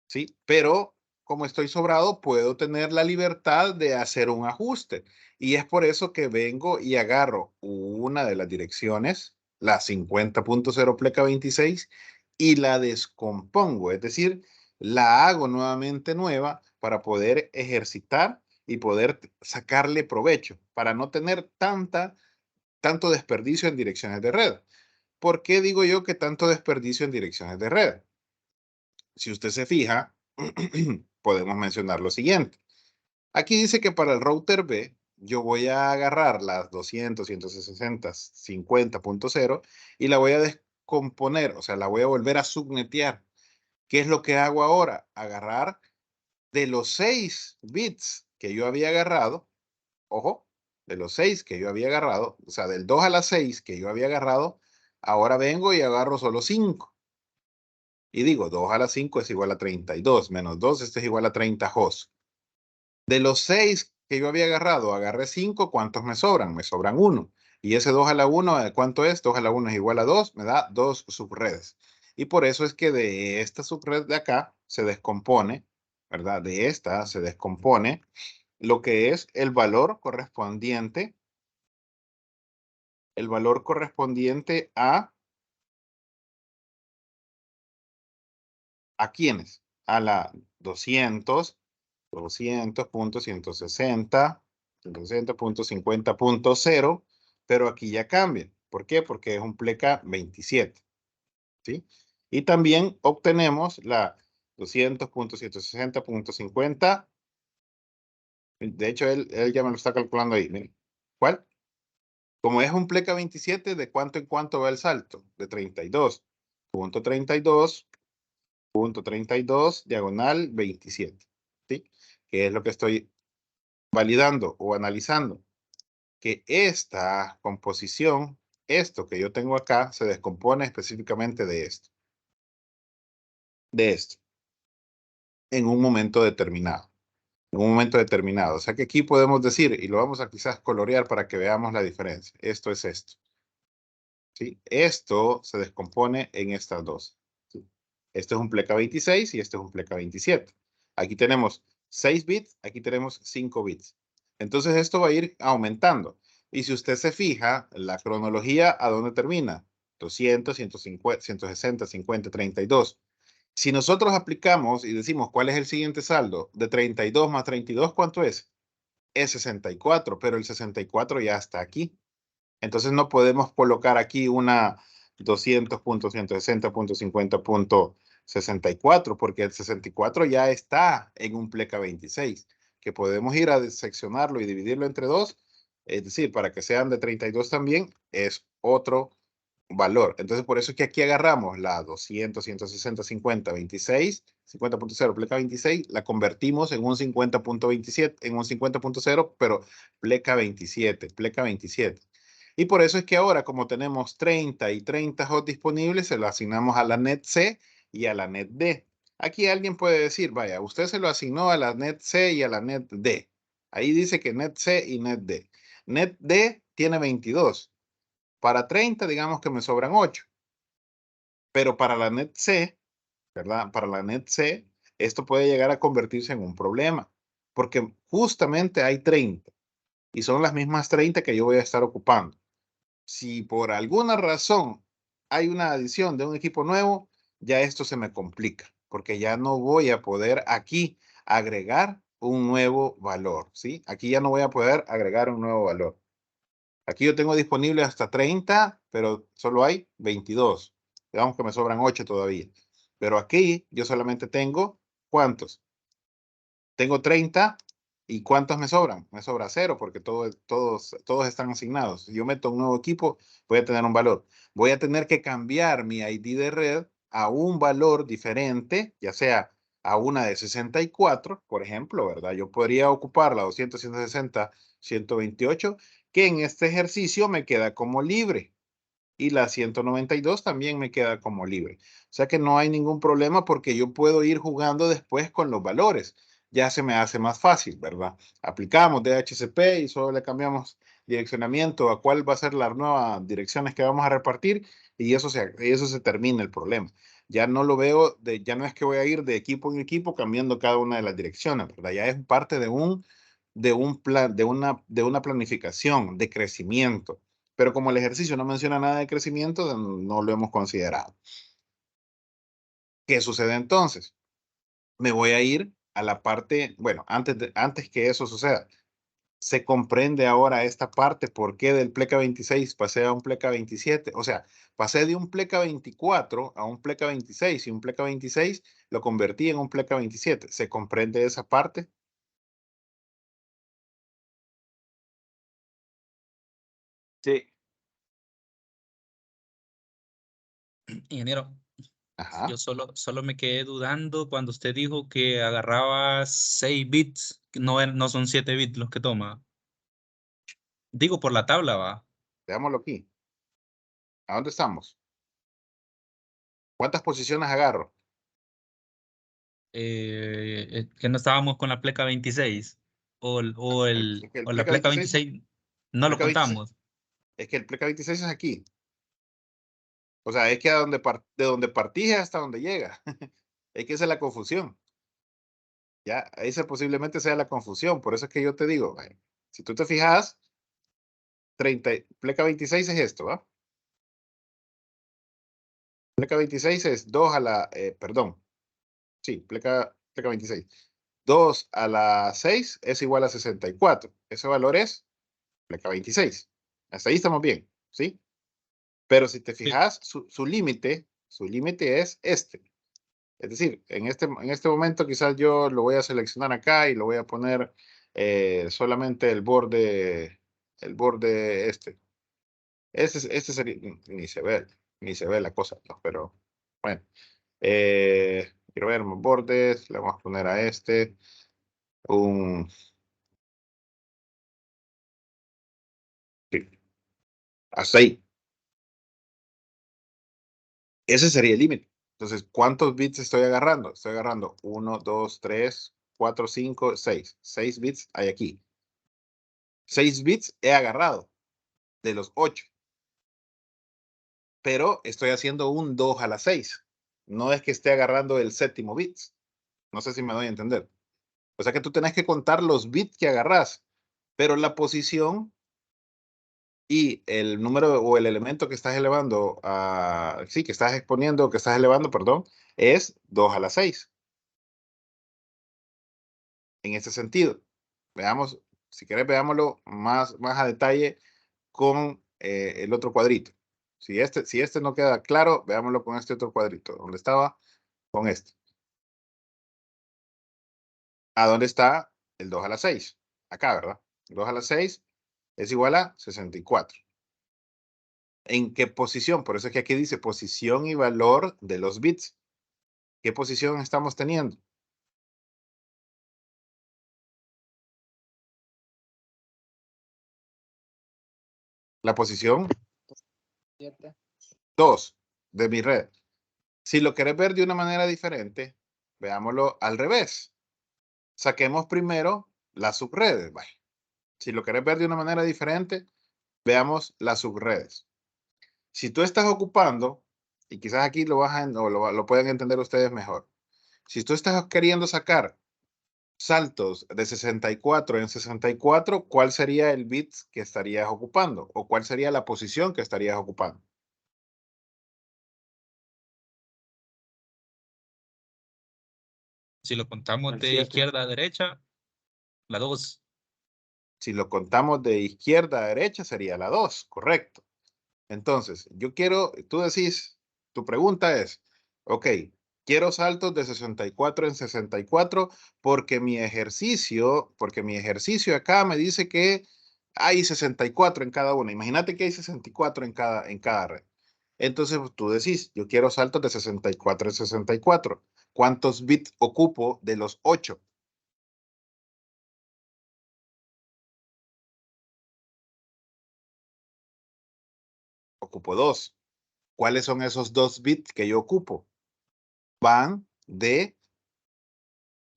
¿Sí? Pero como estoy sobrado, puedo tener la libertad de hacer un ajuste. Y es por eso que vengo y agarro una de las direcciones, la 50.0 pleca 26, y la descompongo. Es decir, la hago nuevamente nueva para poder ejercitar y poder sacarle provecho, para no tener tanto desperdicio en direcciones de red. ¿Por qué digo yo que tanto desperdicio en direcciones de red? Si usted se fija, podemos mencionar lo siguiente. Aquí dice que para el router B, yo voy a agarrar las 200, 160, 50.0 y la voy a descomponer, o sea, la voy a volver a subnetear. ¿Qué es lo que hago ahora? Agarrar de los 6 bits que yo había agarrado, ojo, de los 6 que yo había agarrado, o sea, del 2 a la 6 que yo había agarrado, ahora vengo y agarro solo 5. Y digo, 2 a la 5 es igual a 32, menos 2, esto es igual a 30 jos. De los 6 que yo había agarrado, agarré 5, ¿cuántos me sobran? Me sobran 1. Y ese 2 a la 1, ¿cuánto es? 2 a la 1 es igual a 2, me da 2 subredes. Y por eso es que de esta subred de acá se descompone, ¿verdad? De esta se descompone lo que es el valor correspondiente ¿a quiénes? A la 200, 200.160, 200.50.0, pero aquí ya cambia. ¿Por qué? Porque es un pleca 27, ¿sí? Y también obtenemos la 200.160.50. De hecho, él ya me lo está calculando ahí. Miren. ¿Cuál? Como es un pleca 27, ¿de cuánto en cuánto va el salto? De 32.32. Punto 32, diagonal 27, ¿sí? Que es lo que estoy validando o analizando. Que esta composición, esto que yo tengo acá, se descompone específicamente de esto. De esto. En un momento determinado. En un momento determinado. O sea que aquí podemos decir, y lo vamos a quizás colorear para que veamos la diferencia. Esto es esto. ¿Sí? Esto se descompone en estas dos. ¿Sí? Este es un pleca 26 y este es un pleca 27. Aquí tenemos 6 bits, aquí tenemos 5 bits. Entonces esto va a ir aumentando. Y si usted se fija, la cronología, ¿a dónde termina? 200, 150, 160, 50, 32. Si nosotros aplicamos y decimos cuál es el siguiente saldo, de 32 más 32, ¿cuánto es? Es 64, pero el 64 ya está aquí. Entonces no podemos colocar aquí una 200.160.50.64 porque el 64 ya está en un pleca 26, que podemos ir a seccionarlo y dividirlo entre 2, es decir, para que sean de 32 también, es otro valor. Entonces por eso es que aquí agarramos la 200, 160, 50, 26, 50.0, pleca 26, la convertimos en un 50.27, en un 50.0, pero pleca 27, pleca 27. Y por eso es que ahora, como tenemos 30 y 30 HOT disponibles, se lo asignamos a la net C y a la net D. Aquí alguien puede decir, vaya, usted se lo asignó a la net C y a la net D. Ahí dice que net C y net D. Net D tiene 22. Para 30, digamos que me sobran 8. Pero para la net C, ¿verdad? Para la net C, esto puede llegar a convertirse en un problema, porque justamente hay 30 y son las mismas 30 que yo voy a estar ocupando. Si por alguna razón hay una adición de un equipo nuevo, ya esto se me complica, porque ya no voy a poder aquí agregar un nuevo valor, ¿sí? Aquí ya no voy a poder agregar un nuevo valor. Aquí yo tengo disponible hasta 30, pero solo hay 22. Digamos que me sobran 8 todavía. Pero aquí yo solamente tengo, ¿cuántos? Tengo 30 y ¿cuántos me sobran? Me sobra 0 porque todos están asignados. Si yo meto un nuevo equipo, voy a tener un valor. Voy a tener que cambiar mi ID de red a un valor diferente, ya sea a una de 64, por ejemplo, ¿verdad? Yo podría ocupar la 200, 160, 128, que en este ejercicio me queda como libre. Y la 192 también me queda como libre. O sea que no hay ningún problema porque yo puedo ir jugando después con los valores. Ya se me hace más fácil, ¿verdad? Aplicamos DHCP y solo le cambiamos direccionamiento a cuál va a ser las nuevas direcciones que vamos a repartir y eso se termina el problema. Ya no lo veo, ya no es que voy a ir de equipo en equipo cambiando cada una de las direcciones, ¿verdad? Ya es parte de un plan, de una planificación de crecimiento. Pero como el ejercicio no menciona nada de crecimiento, no lo hemos considerado. ¿Qué sucede entonces? Me voy a ir a la parte, bueno, antes que eso suceda, se comprende ahora esta parte, por qué del pleca 26 pasé a un pleca 27. O sea, pasé de un pleca 24 a un pleca 26 y un pleca 26 lo convertí en un pleca 27. ¿Se comprende esa parte? Sí. Ingeniero, Ajá. yo solo me quedé dudando cuando usted dijo que agarraba 6 bits, que no son 7 bits los que toma. Digo por la tabla, va. Veámoslo aquí. ¿A dónde estamos? ¿Cuántas posiciones agarro? Que no estábamos con la pleca 26. El O la pleca pleca 26, 26 no lo pleca 26, contamos. es que el pleca 26 es aquí. O sea, es que de donde partís hasta donde llega. Es que esa es la confusión. Ya, esa posiblemente sea la confusión. Por eso es que yo te digo, si tú te fijas, 30, pleca 26 es esto, ¿va? Pleca 26 es 2 a la, perdón, sí, pleca 26. 2 a la 6 es igual a 64. Ese valor es pleca 26. Hasta ahí estamos bien, ¿sí? Pero si te Sí. fijas, su límite es este. Es decir, en este momento quizás yo lo voy a seleccionar acá y lo voy a poner solamente el borde este. Este sería, ni se ve la cosa, ¿no? Pero bueno. Quiero ver más bordes, le vamos a poner a este un... Sí, hasta ahí. Ese sería el límite. Entonces, ¿cuántos bits estoy agarrando? Estoy agarrando 1, 2, 3, 4, 5, 6. 6 bits hay aquí. 6 bits he agarrado de los 8. Pero estoy haciendo un 2 a la 6. No es que esté agarrando el séptimo bit. No sé si me doy a entender. O sea que tú tenés que contar los bits que agarras, pero la posición y el número o el elemento que estás elevando, sí, que estás exponiendo, que estás elevando, perdón, es 2 a la 6. En ese sentido, veamos, si quieres, veámoslo más a detalle con el otro cuadrito. Si este no queda claro, veámoslo con este otro cuadrito. ¿Dónde estaba? Con este. ¿A dónde está el 2 a la 6? Acá, ¿verdad? 2 a la 6 es igual a 64. ¿En qué posición? Por eso es que aquí dice posición y valor de los bits. ¿Qué posición estamos teniendo? La posición 2 de mi red. Si lo querés ver de una manera diferente, veámoslo al revés. Saquemos primero las subredes. Bueno, si lo querés ver de una manera diferente, veamos las subredes. Si tú estás ocupando, y quizás aquí lo bajan o lo pueden entender ustedes mejor. Si tú estás queriendo sacar saltos de 64 en 64, ¿cuál sería el bit que estarías ocupando? ¿O cuál sería la posición que estarías ocupando? Si lo contamos El de 7. izquierda a derecha, la 2. Si lo contamos de izquierda a derecha, sería la 2, correcto. Entonces, yo quiero, tú decís, tu pregunta es, ok, quiero saltos de 64 en 64 porque mi ejercicio acá me dice que hay 64 en cada una. Imagínate que hay 64 en cada red. Entonces, tú decís, yo quiero saltos de 64 en 64. ¿Cuántos bits ocupo de los 8? Ocupo 2. ¿Cuáles son esos 2 bits que yo ocupo? Van de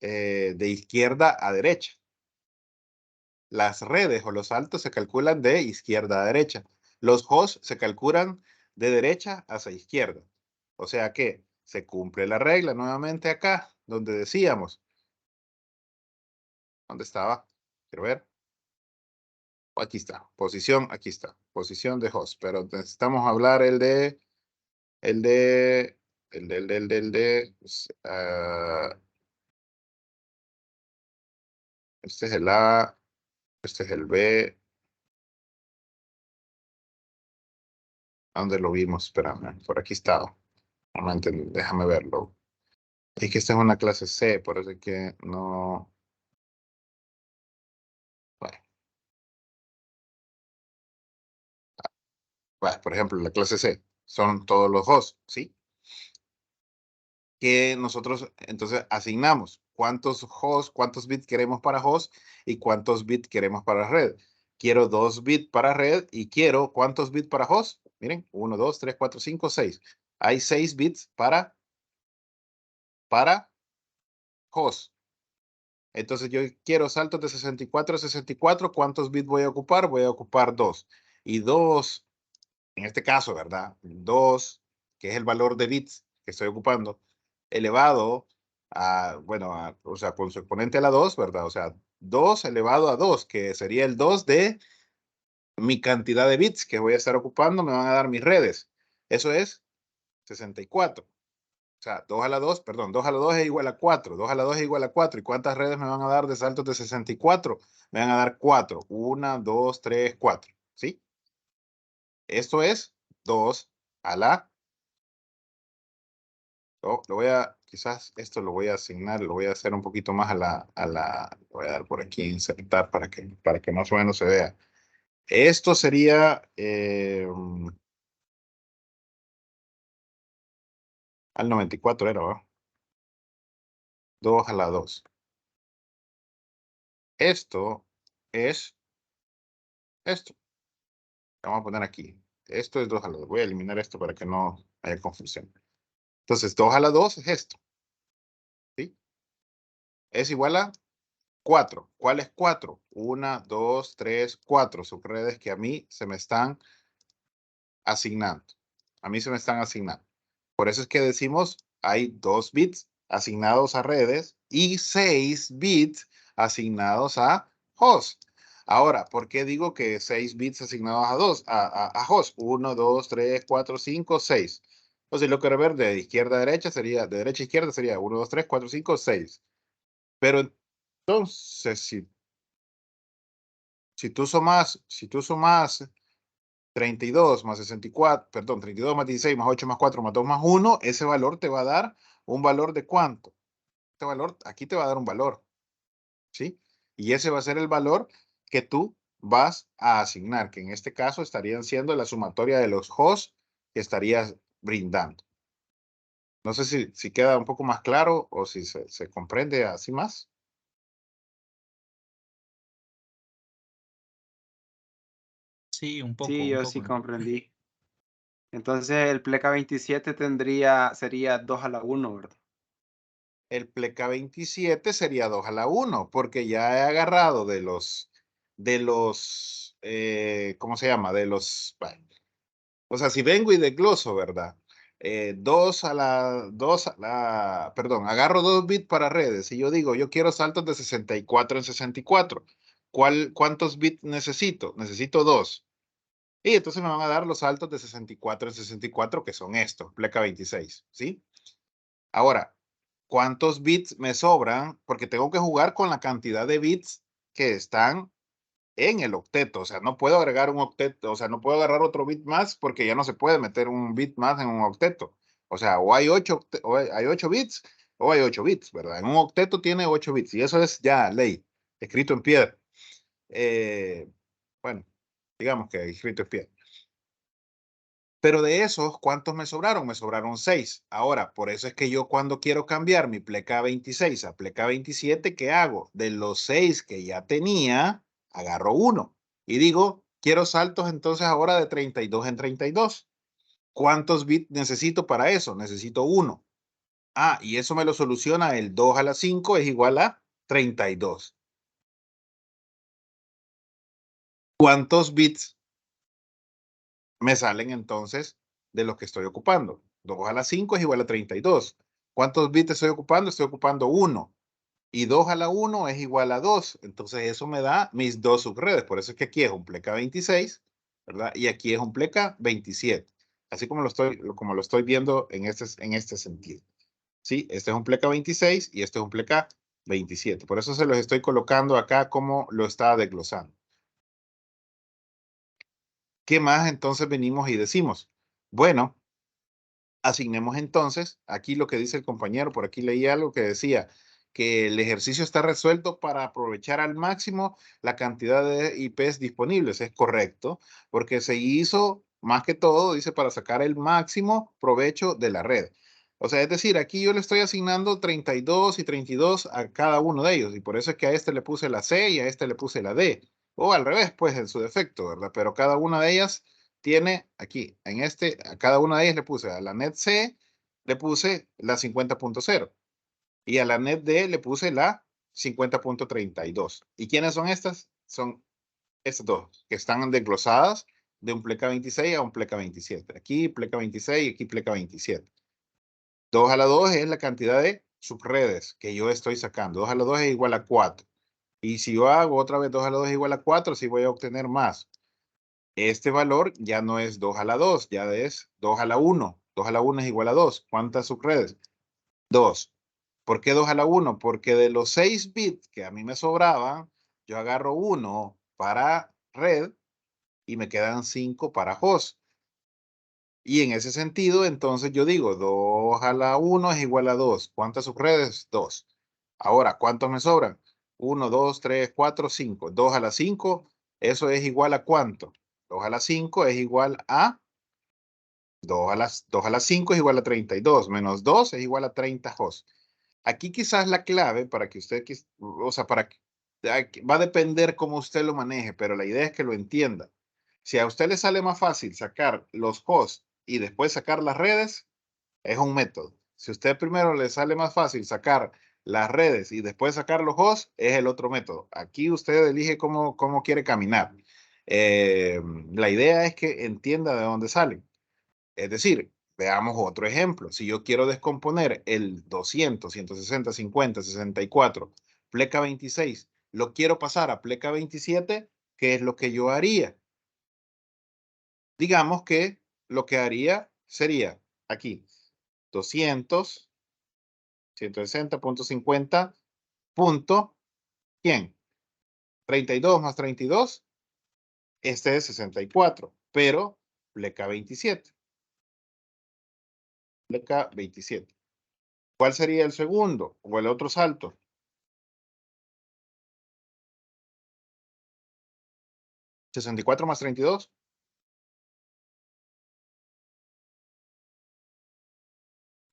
izquierda a derecha. Las redes o los saltos se calculan de izquierda a derecha. Los hosts se calculan de derecha hacia izquierda. O sea que se cumple la regla nuevamente acá, donde decíamos. ¿Dónde estaba? Quiero ver. Aquí está. Posición, aquí está. Posición de host. Pero necesitamos hablar el de, este es el A, este es el B. ¿Dónde lo vimos? Espérame, por aquí estaba. No entendí, déjame verlo. Es que esta es una clase C, por eso es que no. Bueno, por ejemplo, la clase C son todos los hosts, ¿sí? Que nosotros entonces asignamos cuántos hosts, cuántos bits queremos para host y cuántos bits queremos para red. Quiero 2 bits para red y quiero ¿cuántos bits para host? Miren, 1, 2, 3, 4, 5, 6. Hay 6 bits para host. Entonces yo quiero saltos de 64 a 64. ¿Cuántos bits voy a ocupar? Voy a ocupar 2. Y 2, en este caso, ¿verdad? 2, que es el valor de bits que estoy ocupando, elevado a, bueno, o sea, con su exponente a la 2, ¿verdad? O sea, 2 elevado a 2, que sería el 2 de mi cantidad de bits que voy a estar ocupando, me van a dar mis redes. Eso es 64. O sea, 2 a la 2, perdón, 2 a la 2 es igual a 4. 2 a la 2 es igual a 4. ¿Y cuántas redes me van a dar de saltos de 64? Me van a dar 4. 1, 2, 3, 4. ¿Sí? Esto es 2 a la... lo voy a, quizás esto lo voy a asignar, lo voy a hacer un poquito más lo voy a dar por aquí, insertar para que más o menos se vea. Esto sería... al 94 era, ¿va? 2 a la 2. Esto es esto. Vamos a poner aquí. Esto es 2 a la 2. Voy a eliminar esto para que no haya confusión. Entonces, 2 a la 2 es esto. ¿Sí? Es igual a 4. ¿Cuál es 4? 1, 2, 3, 4 subredes que a mí se me están asignando. A mí se me están asignando. Por eso es que decimos hay 2 bits asignados a redes y 6 bits asignados a host. Ahora, ¿por qué digo que 6 bits asignados a host? 1, 2, 3, 4, 5, 6. Entonces, lo que ver de izquierda a derecha sería, de derecha a izquierda sería 1, 2, 3, 4, 5, 6. Pero entonces, si tú sumas 32 más 64, perdón, 32 más 16 más 8 más 4 más 2 más 1, ese valor te va a dar un valor de ¿cuánto? Este valor, aquí te va a dar un valor, ¿sí? Y ese va a ser el valor que tú vas a asignar, que en este caso estarían siendo la sumatoria de los hosts que estarías brindando. No sé si queda un poco más claro o si se comprende así más. Sí, un poco, Sí, un yo sí poco. comprendí. Entonces el pleca 27 sería 2 a la 1, ¿verdad? El pleca 27 sería 2 a la 1, porque ya he agarrado ¿cómo se llama? Bueno, O sea, si vengo y desgloso, ¿verdad? Perdón, agarro 2 bits para redes y yo digo, yo quiero saltos de 64 en 64. ¿Cuántos bits necesito? Necesito 2. Y entonces me van a dar los saltos de 64 en 64, que son estos, pleca 26, ¿sí? Ahora, ¿cuántos bits me sobran? Porque tengo que jugar con la cantidad de bits que están en el octeto. O sea, no puedo agregar un octeto, o sea, no puedo agarrar otro bit más porque ya no se puede meter un bit más en un octeto. O sea, o hay 8 bits o hay 8 bits, ¿verdad? En un octeto tiene 8 bits y eso es ya ley, escrito en piedra. Bueno, digamos que escrito en piedra. Pero de esos, ¿cuántos me sobraron? Me sobraron 6. Ahora, por eso es que yo cuando quiero cambiar mi pleca 26 a pleca 27, ¿qué hago? De los 6 que ya tenía, agarro uno y digo, quiero saltos entonces ahora de 32 en 32. ¿Cuántos bits necesito para eso? Necesito 1. Ah, y eso me lo soluciona el 2 a la 5 es igual a 32. ¿Cuántos bits me salen entonces de los que estoy ocupando? 2 a la 5 es igual a 32. ¿Cuántos bits estoy ocupando? Estoy ocupando 1. Y 2 a la 1 es igual a 2. Entonces eso me da mis dos subredes. Por eso es que aquí es un pleca 26, ¿verdad? Y aquí es un pleca 27. Así como lo estoy viendo en este sentido. ¿Sí? Este es un pleca 26 y este es un pleca 27. Por eso se los estoy colocando acá como lo está desglosando. ¿Qué más entonces venimos y decimos? Bueno, asignemos entonces, aquí lo que dice el compañero, por aquí leí algo que decía que el ejercicio está resuelto para aprovechar al máximo la cantidad de IPs disponibles. Es correcto, porque se hizo más que todo, dice, para sacar el máximo provecho de la red. O sea, es decir, aquí yo le estoy asignando 32 y 32 a cada uno de ellos, y por eso es que a este le puse la C y a este le puse la D. O al revés, pues en su defecto, ¿verdad? Pero cada una de ellas tiene aquí, a cada una de ellas le puse a la net C, le puse la 50.0 y a la net D le puse la 50.32. ¿Y quiénes son estas? Son estas dos, que están desglosadas de un pleca 26 a un pleca 27. Aquí pleca 26 y aquí pleca 27. 2 a la 2 es la cantidad de subredes que yo estoy sacando. 2 a la 2 es igual a 4. Y si yo hago otra vez 2 a la 2 es igual a 4, sí voy a obtener más. Este valor ya no es 2 a la 2, ya es 2 a la 1. 2 a la 1 es igual a 2. ¿Cuántas subredes? 2. ¿Por qué 2 a la 1? Porque de los 6 bits que a mí me sobraban, yo agarro 1 para red y me quedan 5 para host. Y en ese sentido, entonces yo digo 2 a la 1 es igual a 2. ¿Cuántas subredes? 2. Ahora, ¿cuántos me sobran? 1, 2, 3, 4, 5. 2 a la 5, eso es igual a ¿cuánto? 2 a la 5 es igual a 2 a las 5 es igual a 32, menos 2 es igual a 30 hosts. Aquí quizás la clave para que usted, o sea, va a depender cómo usted lo maneje, pero la idea es que lo entienda. Si a usted le sale más fácil sacar los hosts y después sacar las redes, es un método. Si a usted primero le sale más fácil sacar las redes y después sacar los hosts, es el otro método. Aquí usted elige cómo quiere caminar. La idea es que entienda de dónde salen. Es decir, veamos otro ejemplo. Si yo quiero descomponer el 200, 160, 50, 64, pleca 26, lo quiero pasar a pleca 27, ¿qué es lo que yo haría? Digamos que lo que haría sería aquí 200, 160.50, punto, ¿quién? 32 más 32, este es 64, pero pleca 27. Pleca 27. ¿Cuál sería el segundo o el otro salto? 64 más 32.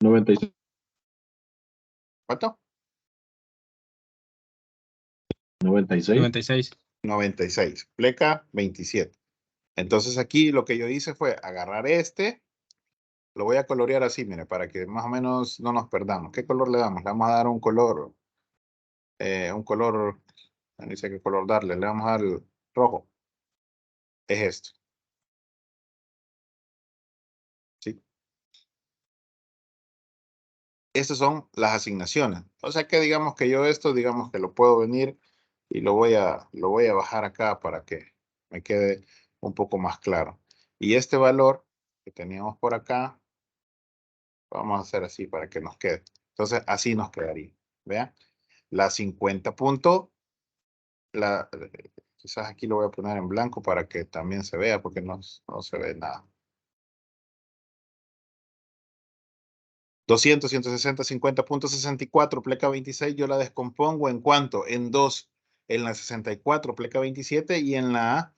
96. ¿Cuánto? 96. 96. 96. Pleca 27. Entonces aquí lo que yo hice fue agarrar este. Lo voy a colorear así, mire, para que más o menos no nos perdamos. ¿Qué color le damos? Le vamos a dar un color, no dice qué color darle. Le vamos a dar el rojo. Es esto. Estas son las asignaciones. O sea que digamos que yo esto, digamos que lo puedo venir y lo voy a bajar acá para que me quede un poco más claro. Y este valor que teníamos por acá, vamos a hacer así para que nos quede. Entonces, así nos quedaría. Vean, la 50 punto, quizás aquí lo voy a poner en blanco para que también se vea, porque no se ve nada. 200, 160, 50.64, pleca 26, yo la descompongo en cuánto, en 2, en la 64, pleca 27 y en la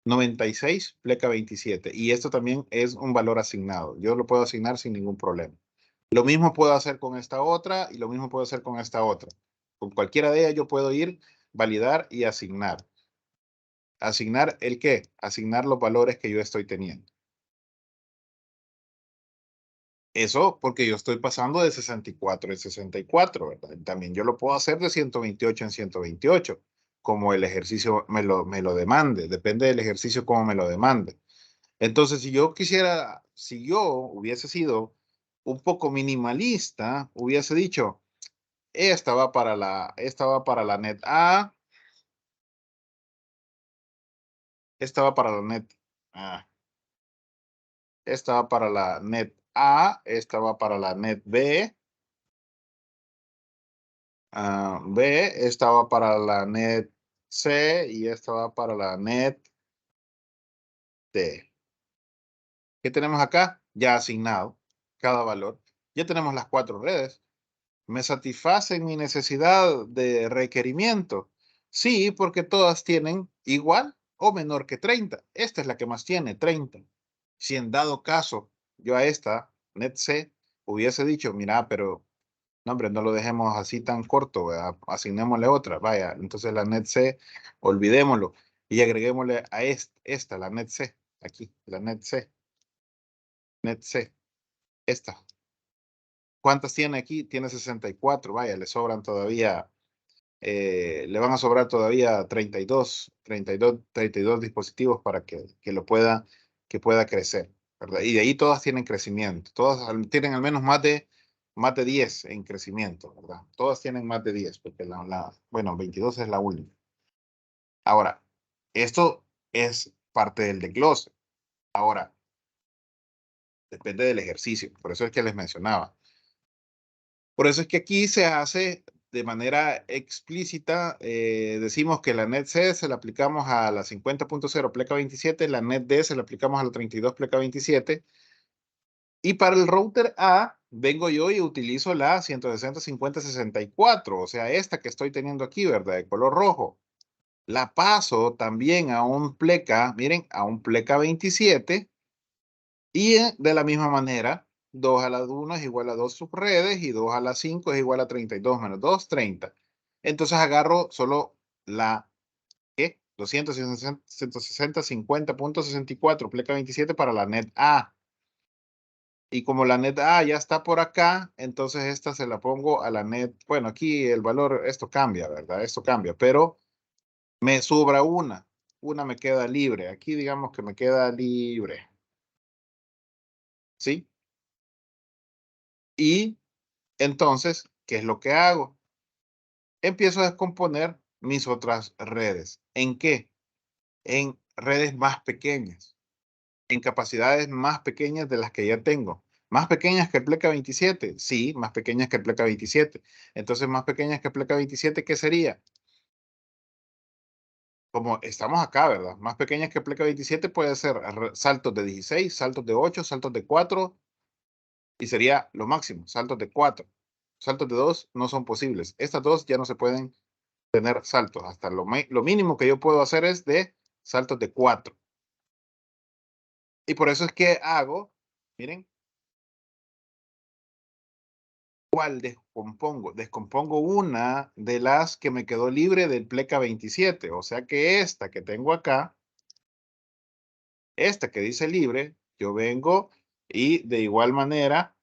96, pleca 27. Y esto también es un valor asignado. Yo lo puedo asignar sin ningún problema. Lo mismo puedo hacer con esta otra y lo mismo puedo hacer con esta otra. Con cualquiera de ellas yo puedo ir, validar y asignar. ¿Asignar el qué? Asignar los valores que yo estoy teniendo. Eso porque yo estoy pasando de 64 en 64, ¿verdad? También yo lo puedo hacer de 128 en 128, como el ejercicio me lo demande. Depende del ejercicio como me lo demande. Entonces, si yo quisiera, si yo hubiese sido un poco minimalista, hubiese dicho, esta va para la net A, esta va para la net A, esta va para la net A, esta va para la net B, B, esta va para la net C y esta va para la net D. ¿Qué tenemos acá? Ya asignado cada valor. Ya tenemos las 4 redes. ¿Me satisfacen mi necesidad de requerimiento? Sí, porque todas tienen igual o menor que 30. Esta es la que más tiene, 30. Si en dado caso yo a esta net C hubiese dicho, mira, pero no, hombre, no lo dejemos así tan corto, ¿verdad? Asignémosle otra, vaya. Entonces la net C, olvidémoslo y agreguémosle a esta, la net C, aquí, la net C, esta. ¿Cuántas tiene aquí? Tiene 64, vaya, le sobran todavía, le van a sobrar todavía 32 dispositivos para que pueda crecer, ¿verdad? Y de ahí todas tienen crecimiento, todas tienen al menos más de 10 en crecimiento, ¿verdad? Todas tienen más de 10, porque bueno, 22 es la última. Ahora, esto es parte del desglose. Ahora, depende del ejercicio, por eso es que les mencionaba. Por eso es que aquí se hace de manera explícita, decimos que la net C se la aplicamos a la 50.0 pleca 27, la net D se la aplicamos a la 32 pleca 27, y para el router A vengo yo y utilizo la 160.50.64, o sea, esta que estoy teniendo aquí, ¿verdad? De color rojo. La paso también a un pleca, miren, a un pleca 27, y de la misma manera, 2 a la 1 es igual a 2 subredes y 2 a la 5 es igual a 32 menos 2, 30. Entonces agarro solo la 260, 50.64, pleca 27 para la net A. Y como la net A ya está por acá, entonces esta se la pongo a la net. Bueno, aquí el valor, esto cambia, ¿verdad? Esto cambia, pero me sobra una. Una me queda libre. Aquí digamos que me queda libre. ¿Sí? Y entonces, ¿qué es lo que hago? Empiezo a descomponer mis otras redes. ¿En qué? En redes más pequeñas, en capacidades más pequeñas de las que ya tengo. ¿Más pequeñas que el pleca 27? Sí, más pequeñas que el pleca 27. Entonces, más pequeñas que el pleca 27, ¿qué sería? Como estamos acá, ¿verdad? Más pequeñas que el pleca 27 puede ser saltos de 16, saltos de 8, saltos de 4, y sería lo máximo, saltos de 4. Saltos de 2 no son posibles. Estas dos ya no se pueden tener saltos. Hasta lo mínimo que yo puedo hacer es de saltos de 4. Y por eso es que hago, miren, ¿cuál descompongo? Descompongo una de las que me quedó libre del pleca 27. O sea que esta que tengo acá, esta que dice libre, yo vengo y de igual manera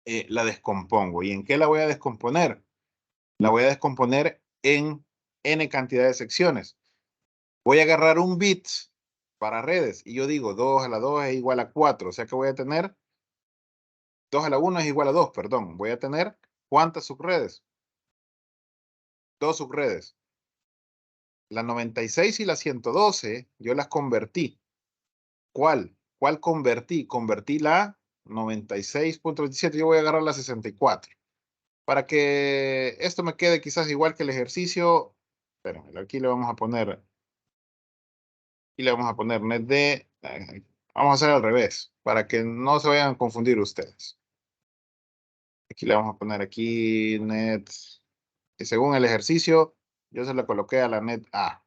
la descompongo. ¿Y en qué la voy a descomponer? La voy a descomponer en n cantidad de secciones. Voy a agarrar un bit para redes y yo digo 2 a la 2 es igual a 4. O sea que voy a tener 2 a la 1 es igual a 2, perdón. Voy a tener, ¿cuántas subredes? 2 subredes. La 96 y la 112, yo las convertí. ¿Cuál? ¿Cuál convertí? Convertí la 96.27, yo voy a agarrar la 64. Para que esto me quede quizás igual que el ejercicio, espérenme, aquí le vamos a poner, net de, vamos a hacer al revés, para que no se vayan a confundir ustedes. Aquí le vamos a poner aquí net, y según el ejercicio, yo se lo coloqué a la net A.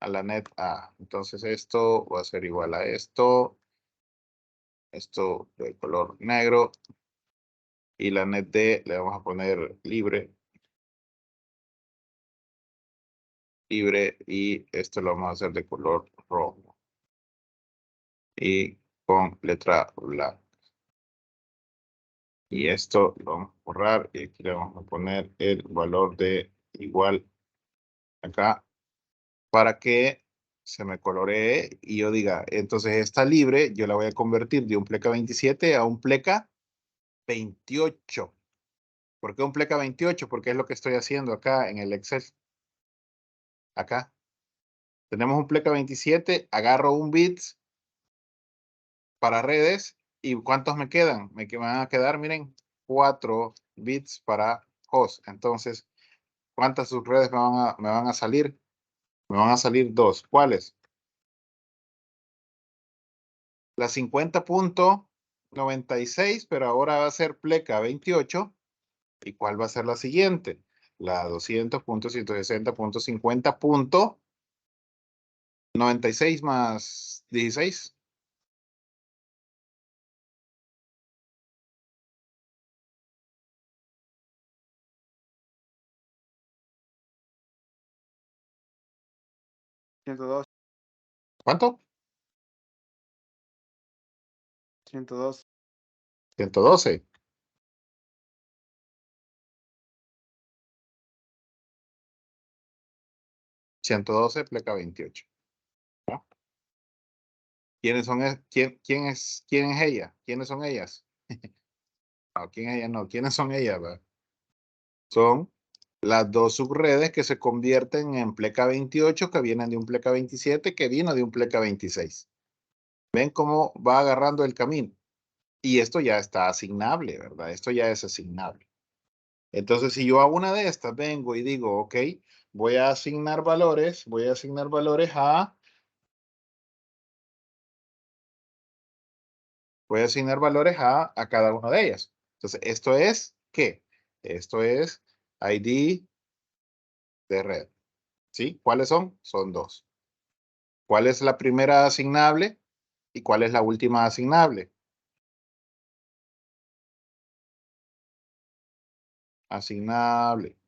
A la net A. Entonces esto va a ser igual a esto. Esto de color negro. Y la net D le vamos a poner libre. Libre. Y esto lo vamos a hacer de color rojo. Y con letra blanca. Y esto lo vamos a borrar. Y aquí le vamos a poner el valor de igual acá. Para que se me coloree y yo diga, entonces esta libre, yo la voy a convertir de un pleca 27 a un pleca 28. ¿Por qué un pleca 28? Porque es lo que estoy haciendo acá en el Excel. Acá. Tenemos un pleca 27, agarro un bits para redes. ¿Y cuántos me quedan? Me van a quedar, miren, 4 bits para host. Entonces, ¿cuántas subredes me van a salir? Me van a salir 2. ¿Cuáles? La 50.96, pero ahora va a ser pleca 28. ¿Y cuál va a ser la siguiente? La 200.160.50.96 más 16. $102. ¿Cuánto? 102. 112. $112 pleca 28. ¿No? ¿Quién es ella? ¿Quiénes son ellas? No, ¿quién es ella? No, ¿quiénes son ellas? ¿Verdad? Son las dos subredes que se convierten en pleca 28 que vienen de un pleca 27 que vino de un pleca 26. ¿Ven cómo va agarrando el camino? Y esto ya está asignable, ¿verdad? Esto ya es asignable. Entonces, si yo a una de estas vengo y digo, ok, voy a asignar valores a cada una de ellas. Entonces, ¿esto es qué? Esto es ID de red. ¿Sí? ¿Cuáles son? Son 2. ¿Cuál es la primera asignable y cuál es la última asignable? Asignable.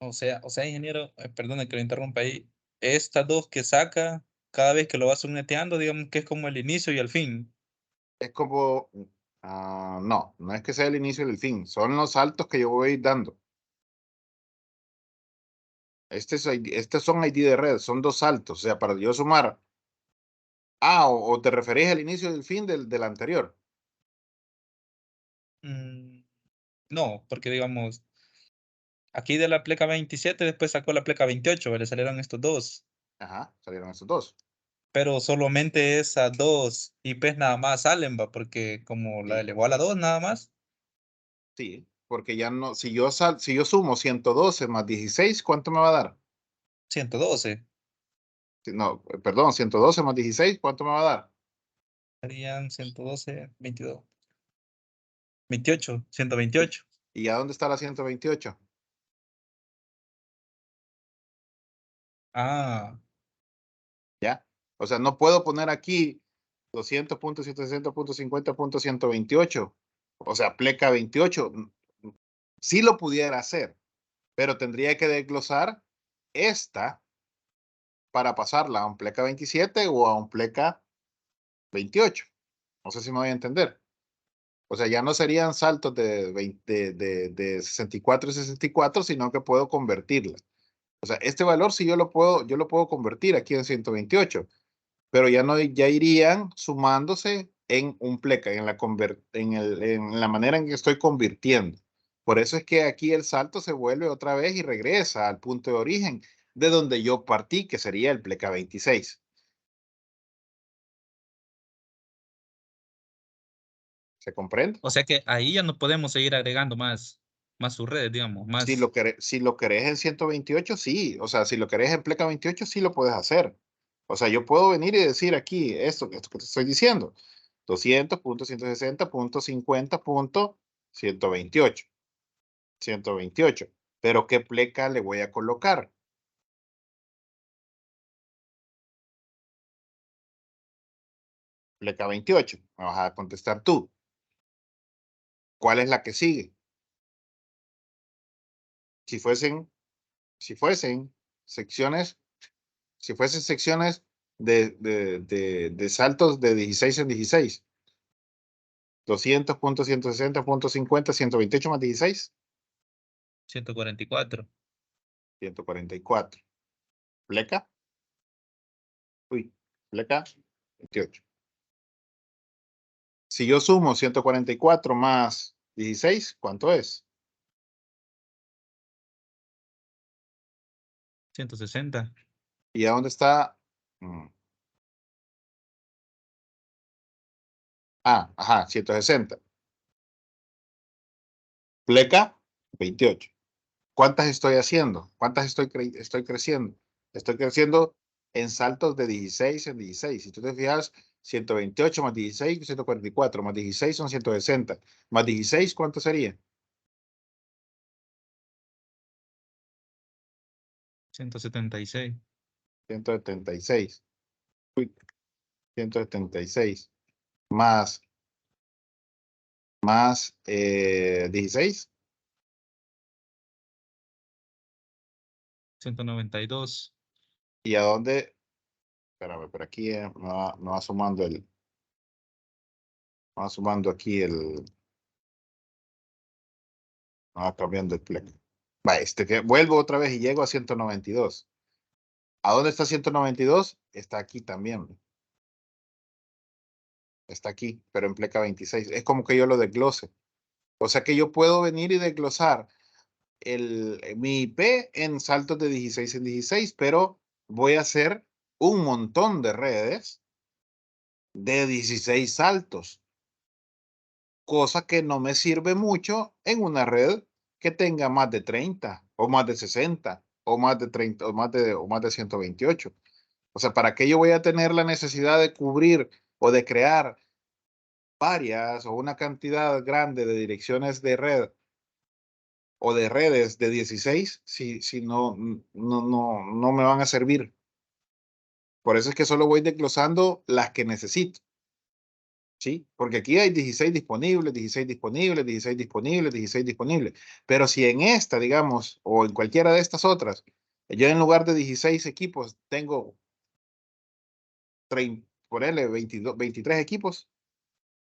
O sea, ingeniero, perdone que lo interrumpa ahí. Estas dos que saca cada vez que lo va subneteando, digamos que es como el inicio y el fin. Es como, no es que sea el inicio y el fin, son los saltos que yo voy dando. Estos son ID de red, son 2 saltos, o sea, para yo sumar. O te referís al inicio y el fin del anterior. No, porque digamos, aquí de la pleca 27 después sacó la pleca 28, le salieron estos dos. Ajá, salieron esos 2. Pero solamente esas dos IPs nada más salen, va, porque como la Sí. elevó a la 2 nada más, Sí, porque ya no, si yo sumo 112 más 16, ¿cuánto me va a dar? 112. No, perdón, 112 más 16, ¿cuánto me va a dar? Serían 112, 22. 28, 128. ¿Y a dónde está la 128? Ah, ¿Ya? O sea, no puedo poner aquí 200.160.50.128. O sea, pleca 28. Sí lo pudiera hacer, pero tendría que desglosar esta para pasarla a un pleca 27 o a un pleca 28. No sé si me voy a entender. O sea, ya no serían saltos de 64 y 64, sino que puedo convertirla. O sea, este valor sí yo lo puedo convertir aquí en 128. pero ya irían sumándose en un pleca, en la manera en que estoy convirtiendo. Por eso es que aquí el salto se vuelve otra vez y regresa al punto de origen de donde yo partí, que sería el pleca 26. ¿Se comprende? O sea que ahí ya no podemos seguir agregando más subredes, digamos, más. Si lo querés en 128, sí. O sea, si lo querés en pleca 28, sí lo puedes hacer. O sea, yo puedo venir y decir aquí esto que te estoy diciendo. 200.160.50.128. 128. Pero ¿qué pleca le voy a colocar? Pleca 28. Me vas a contestar tú. ¿Cuál es la que sigue? Si fuesen secciones, de saltos de 16 en 16. 200.160.50, 128 más 16. 144. 144. Pleca. Uy, pleca 28. Si yo sumo 144 más 16, ¿cuánto es? 160. ¿Y a dónde está? Ajá, 160. Pleca 28. ¿Cuántas estoy haciendo? ¿Cuántas estoy creciendo? Estoy creciendo en saltos de 16 en 16. Si tú te fijas, 128 más 16, 144 más 16 son 160. Más 16, ¿cuánto sería? 176. 176. Uy, 176. Más 16. 192. ¿Y a dónde? Espérame, pero aquí me va sumando me va sumando aquí me va cambiando el pleca. Va, que vuelvo otra vez y llego a 192. ¿A dónde está 192? Está aquí también. Está aquí, pero en pleca 26. Es como que yo lo desglose. O sea que yo puedo venir y desglosar mi IP en saltos de 16 en 16, pero voy a hacer un montón de redes de 16 saltos, cosa que no me sirve mucho en una red que tenga más de 30 o más de 60 o más de 30 o más de 128. O sea, ¿para qué yo voy a tener la necesidad de cubrir o de crear varias o una cantidad grande de direcciones de red o de redes de 16 si no me van a servir? Por eso es que solo voy desglosando las que necesito. ¿Sí? Porque aquí hay 16 disponibles, 16 disponibles, 16 disponibles, 16 disponibles. Pero si en esta, digamos, o en cualquiera de estas otras, yo en lugar de 16 equipos tengo 30, por él, 22, 23 equipos,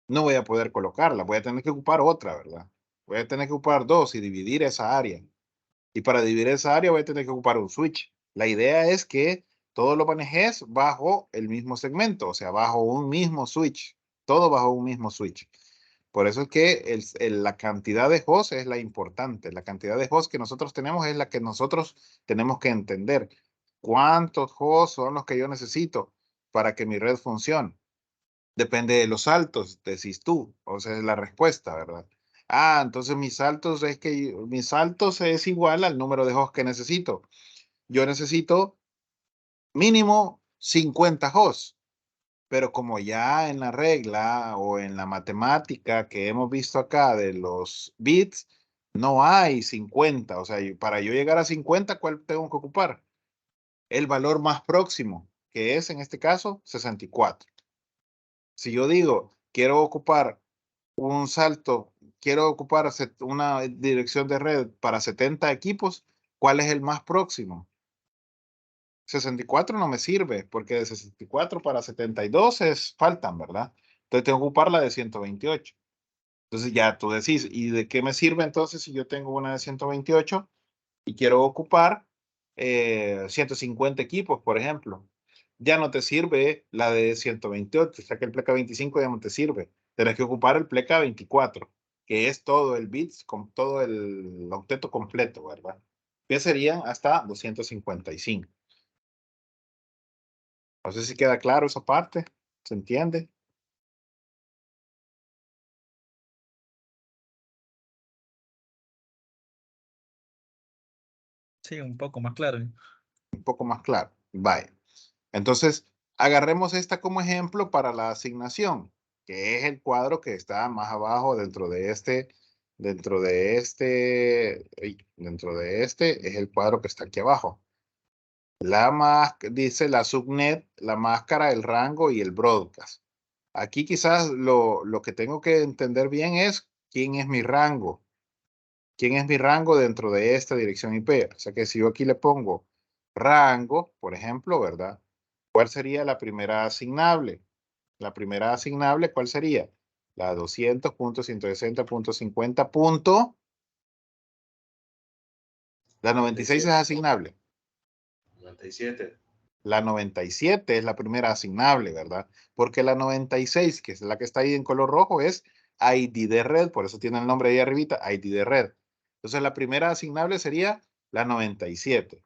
no voy a poder colocarla. Voy a tener que ocupar otra, ¿verdad? Voy a tener que ocupar dos y dividir esa área. Y para dividir esa área voy a tener que ocupar un switch. La idea es que todo lo manejes bajo el mismo segmento, o sea, bajo un mismo switch. Todo bajo un mismo switch. Por eso es que la cantidad de hosts es la importante. La cantidad de hosts que nosotros tenemos es la que nosotros tenemos que entender. ¿Cuántos hosts son los que yo necesito para que mi red funcione? Depende de los saltos, decís tú. O sea, es la respuesta, ¿verdad? Entonces mis saltos es igual al número de hosts que necesito. Yo necesito mínimo 50 hosts. Pero como ya en la regla o en la matemática que hemos visto acá de los bits, no hay 50. O sea, para yo llegar a 50, ¿cuál tengo que ocupar? El valor más próximo, que es en este caso 64. Si yo digo, quiero ocupar un salto, quiero ocupar una dirección de red para 70 equipos, ¿cuál es el más próximo? 64 no me sirve, porque de 64 para 72 faltan, ¿verdad? Entonces tengo que ocupar la de 128. Entonces ya tú decís, ¿y de qué me sirve entonces si yo tengo una de 128 y quiero ocupar 150 equipos, por ejemplo? ya no te sirve la de 128, o sea que el pleca 25 ya no te sirve. Tienes que ocupar el pleca 24, que es todo el bits, con todo el octeto completo, ¿verdad? Que serían hasta 255. No sé si queda claro esa parte, ¿se entiende? Sí, un poco más claro. Un poco más claro. Vaya. Entonces, agarremos esta como ejemplo para la asignación, que es el cuadro que está más abajo dentro de este es el cuadro que está aquí abajo. Dice la subnet, la máscara, el rango y el broadcast. Aquí quizás lo que tengo que entender bien es quién es mi rango. ¿Quién es mi rango dentro de esta dirección IP? O sea que si yo aquí le pongo rango, por ejemplo, ¿verdad? ¿Cuál sería la primera asignable? La primera asignable, ¿cuál sería? La 200.160.50. La 96 es asignable. 97. La 97 es la primera asignable, ¿verdad? Porque la 96, que es la que está ahí en color rojo, es ID de red, por eso tiene el nombre ahí arribita, ID de red. Entonces la primera asignable sería la 97.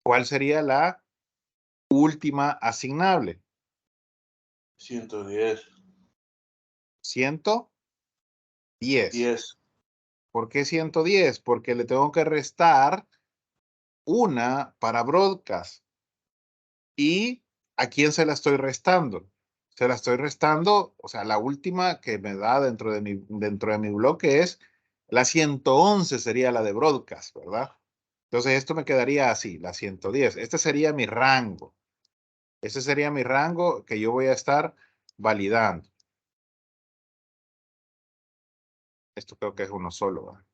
¿Cuál sería la última asignable? 110. 110. 10. ¿Por qué 110? Porque le tengo que restar una para broadcast. ¿Y a quién se la estoy restando? Se la estoy restando, o sea, la última que me da dentro de mi bloque es la 111, sería la de broadcast, ¿verdad? Entonces esto me quedaría así, la 110. Este sería mi rango. Ese sería mi rango que yo voy a estar validando. Esto creo que es uno solo, ¿verdad?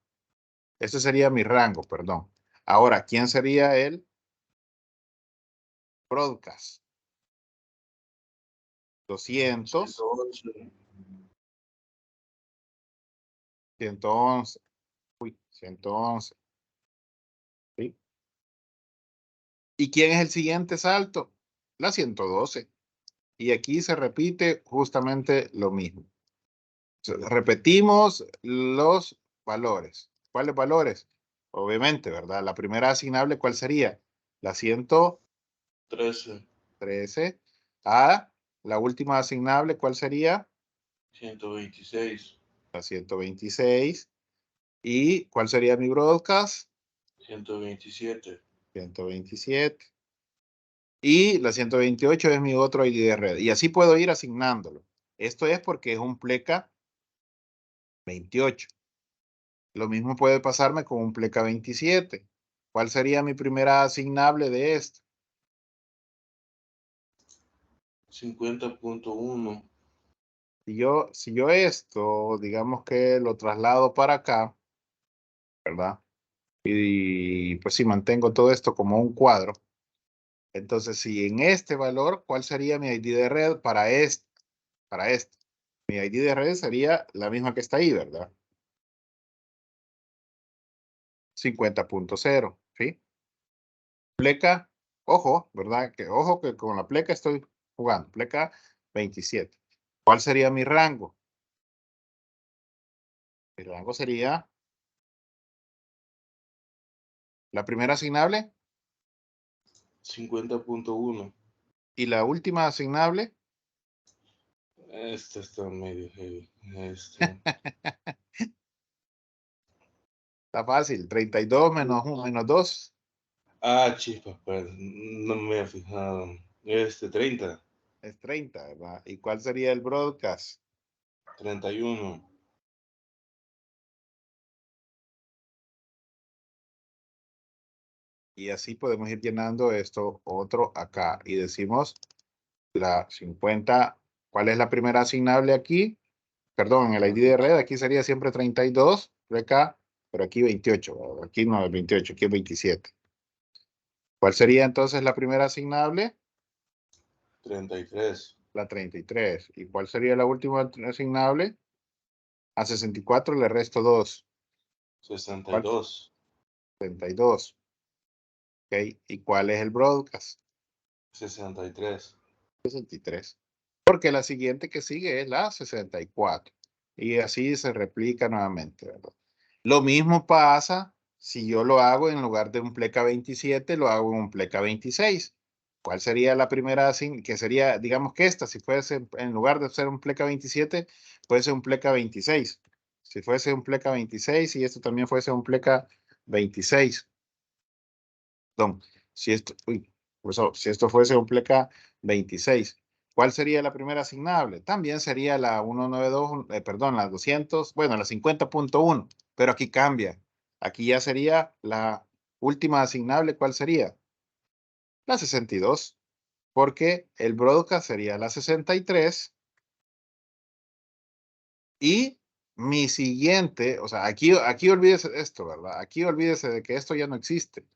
Este sería mi rango, perdón. Ahora, ¿quién sería el broadcast? 200, 111. 111. Uy, 111. ¿Sí? ¿Y quién es el siguiente salto? La 112. Y aquí se repite justamente lo mismo. Repetimos los valores. ¿Cuáles valores? Obviamente, ¿verdad? La primera asignable, ¿cuál sería? La 113. 13. La última asignable, ¿cuál sería? 126. La 126. ¿Y cuál sería mi broadcast? 127. 127. Y la 128 es mi otro ID de red. Y así puedo ir asignándolo. Esto es porque es un pleca 28. Lo mismo puede pasarme con un pleca 27. ¿Cuál sería mi primera asignable de esto? 50.1. Si yo esto, digamos que lo traslado para acá, ¿verdad? Y pues si mantengo todo esto como un cuadro. Entonces, si en este valor, ¿cuál sería mi ID de red para este? Para este. Mi ID de red sería la misma que está ahí, ¿verdad? 50.0, ¿sí? Pleca, ojo, ¿verdad? Ojo que con la pleca estoy jugando. Pleca 27. ¿Cuál sería mi rango? Mi rango sería la primera asignable 50.1. y la última asignable. Este está medio heavy. Está fácil. 32 menos 1 menos 2. Chispas, pues no me había fijado. 30. Es 30, ¿verdad? ¿Y cuál sería el broadcast? 31. Y así podemos ir llenando esto otro acá. Y decimos la 50. ¿Cuál es la primera asignable aquí? Perdón, en el ID de red aquí sería siempre 32, de acá, pero aquí 28. ¿Verdad? Aquí no es 28, aquí es 27. ¿Cuál sería entonces la primera asignable? 33. La 33. ¿Y cuál sería la última asignable? A 64 le resto 2. 62. 32. ¿Ok? ¿Y cuál es el broadcast? 63. 63. Porque la siguiente que sigue es la 64. Y así se replica nuevamente, ¿verdad? Lo mismo pasa si yo lo hago en lugar de un pleca 27, lo hago en un pleca 26. ¿Cuál sería la primera? Que sería, digamos que esta, si fuese, en lugar de ser un pleca 27, puede ser un pleca 26. Si fuese un pleca 26 y esto también fuese un pleca 26. Perdón, si esto, si esto fuese un pleca 26, ¿cuál sería la primera asignable? También sería la 192, perdón, la 200, bueno, la 50.1, pero aquí cambia. Aquí ya sería la última asignable, ¿cuál sería? La 62, porque el broadcast sería la 63 y mi siguiente, o sea, aquí olvídese de esto, ¿verdad? Aquí olvídese de que esto ya no existe.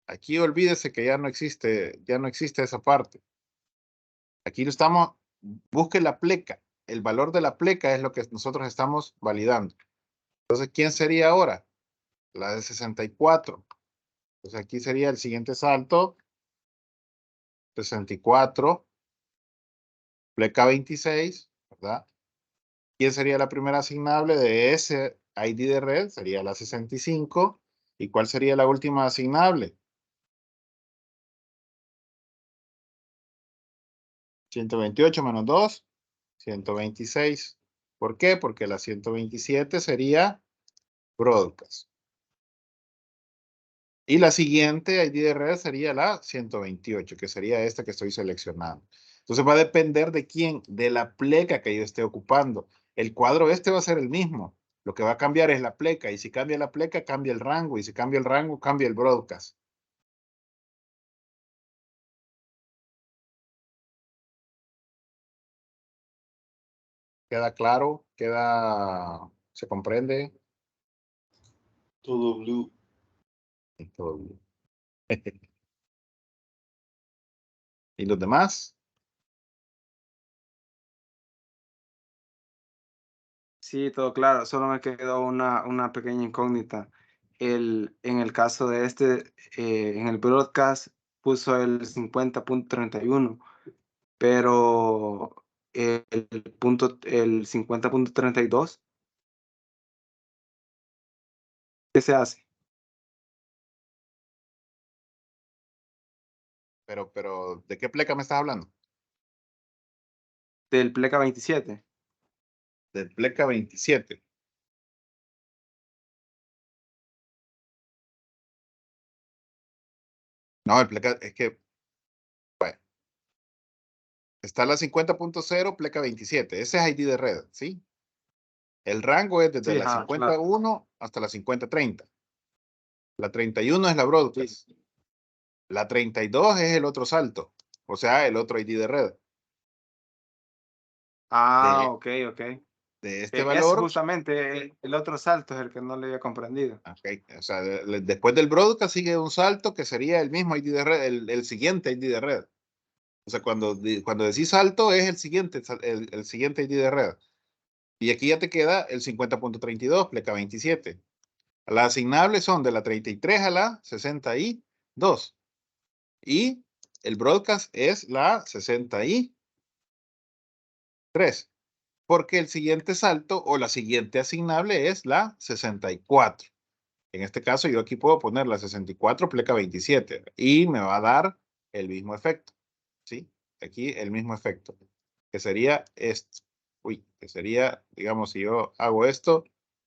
Aquí olvídese que ya no existe esa parte. Aquí lo estamos, busque la pleca. El valor de la pleca es lo que nosotros estamos validando. Entonces, ¿quién sería ahora? La de 64. Entonces, aquí sería el siguiente salto. 64, pleca 26, ¿verdad? ¿Quién sería la primera asignable de ese ID de red? Sería la 65. ¿Y cuál sería la última asignable? 128 menos 2, 126. ¿Por qué? Porque la 127 sería broadcast. Y la siguiente ID de red sería la 128, que sería esta que estoy seleccionando. Entonces va a depender de quién, de la pleca que yo esté ocupando. El cuadro este va a ser el mismo. Lo que va a cambiar es la pleca. Y si cambia la pleca, cambia el rango. Y si cambia el rango, cambia el broadcast. ¿Queda claro? ¿Se comprende? Todo blue. Todo bien. ¿Y los demás? Sí, todo claro. Solo me quedó una pequeña incógnita. En el caso de en el broadcast puso el 50.31, pero el 50.32, ¿qué se hace? Pero, ¿de qué pleca me estás hablando? Del pleca 27. Del pleca 27. No, el pleca, es que, bueno, está la 50.0, pleca 27. Ese es ID de red, ¿sí? El rango es desde Sí, la ajá, claro. 50.1 hasta la 50.30. La 31 es la broadcast. Sí. La 32 es el otro salto, o sea, el otro ID de red. Ah, De, ok, ok. de este Es valor, justamente el otro salto, es el que no le había comprendido. okay, o sea, después del broadcast sigue un salto que sería el mismo ID de red, el siguiente ID de red. O sea, cuando decís salto es el siguiente ID de red. Y aquí ya te queda el 50.32, pleca 27. Las asignables son de la 33 a la 62. Y el broadcast es la 63. Porque el siguiente salto o la siguiente asignable es la 64. En este caso, yo aquí puedo poner la 64 pleca 27 y me va a dar el mismo efecto. ¿Sí? Aquí el mismo efecto, que sería esto. Uy, que sería, digamos, si yo hago esto,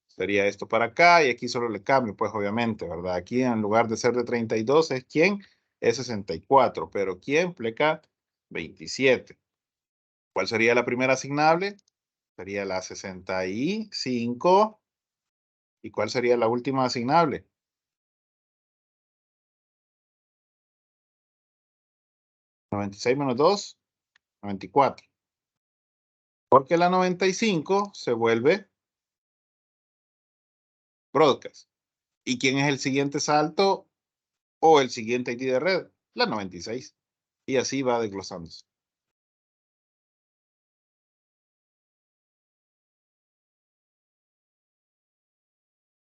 sería esto para acá y aquí solo le cambio, pues obviamente, ¿verdad? Aquí en lugar de ser de 32 es ¿quién? Es 64, pero ¿quién? Pleca 27. ¿Cuál sería la primera asignable? Sería la 65. ¿Y cuál sería la última asignable? 96 menos 2, 94. Porque la 95 se vuelve broadcast. ¿Y quién es el siguiente salto o el siguiente ID de red? La 96. Y así va desglosándose.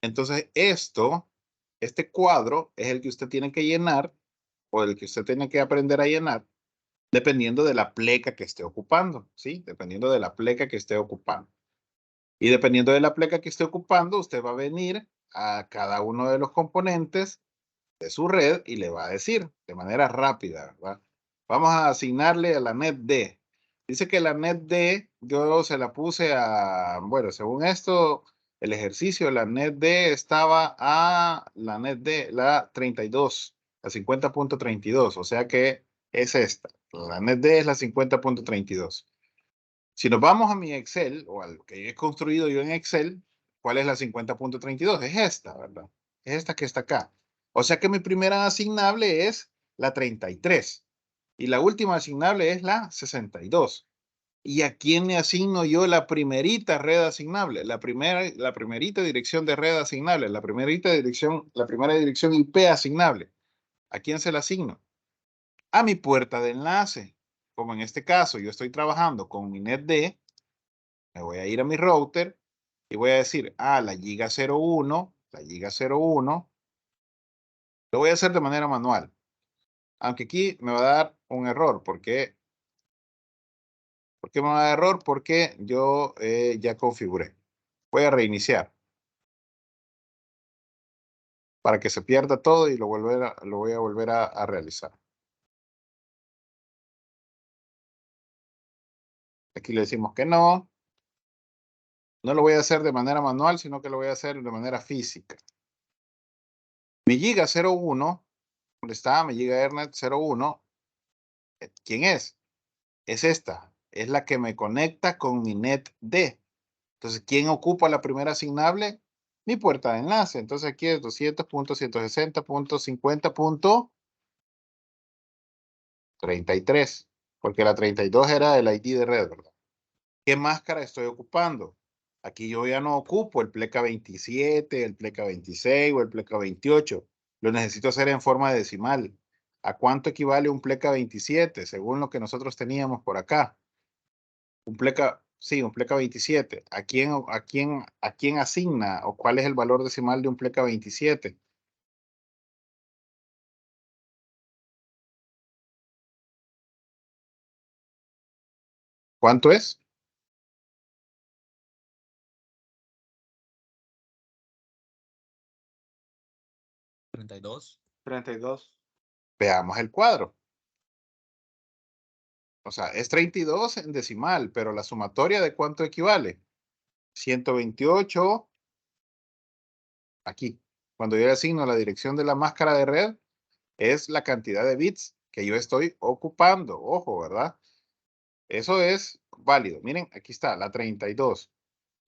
Entonces, este cuadro es el que usted tiene que llenar o el que usted tiene que aprender a llenar, dependiendo de la pleca que esté ocupando, ¿sí? Dependiendo de la pleca que esté ocupando. Y dependiendo de la pleca que esté ocupando, usted va a venir a cada uno de los componentes de su red y le va a decir de manera rápida, ¿verdad? Vamos a asignarle a la net D. Dice que la net D, yo se la puse a, bueno, según esto, el ejercicio, la net D estaba a la net D, la 32, la 50.32, o sea que es esta. La net D es la 50.32. Si nos vamos a mi Excel, o al que he construido yo en Excel, ¿cuál es la 50.32? Es esta, ¿verdad? Es esta que está acá. O sea que mi primera asignable es la 33. Y la última asignable es la 62. ¿Y a quién le asigno yo la primerita red asignable? La primerita dirección de red asignable, la primera dirección IP asignable. ¿A quién se la asigno? A mi puerta de enlace. Como en este caso yo estoy trabajando con mi NetD, me voy a ir a mi router y voy a decir, la giga 01, lo voy a hacer de manera manual. Aunque aquí me va a dar un error. ¿Por qué? ¿Por qué me va a dar error? Porque yo ya configuré. Voy a reiniciar para que se pierda todo y lo voy a volver a realizar. Aquí le decimos que no. No lo voy a hacer de manera manual, sino que lo voy a hacer de manera física. Mi giga 01, ¿dónde está? Mi giga Ethernet 01. ¿Quién es? Es esta. Es la que me conecta con mi NetD. Entonces, ¿quién ocupa la primera asignable? Mi puerta de enlace. Entonces, aquí es 200.160.50.33. Porque la 32 era el ID de red, ¿verdad? ¿Qué máscara estoy ocupando? Aquí yo ya no ocupo el pleca 27, el pleca 26 o el pleca 28. Lo necesito hacer en forma decimal. ¿A cuánto equivale un pleca 27? Según lo que nosotros teníamos por acá. Un pleca 27. ¿A quién asigna o cuál es el valor decimal de un pleca 27? ¿Cuánto es? 32. 32. Veamos el cuadro. O sea, es 32 en decimal, pero la sumatoria ¿de cuánto equivale? 128. Aquí, cuando yo le asigno la dirección de la máscara de red, es la cantidad de bits que yo estoy ocupando. Ojo, ¿verdad? Eso es válido. Miren, aquí está, la 32.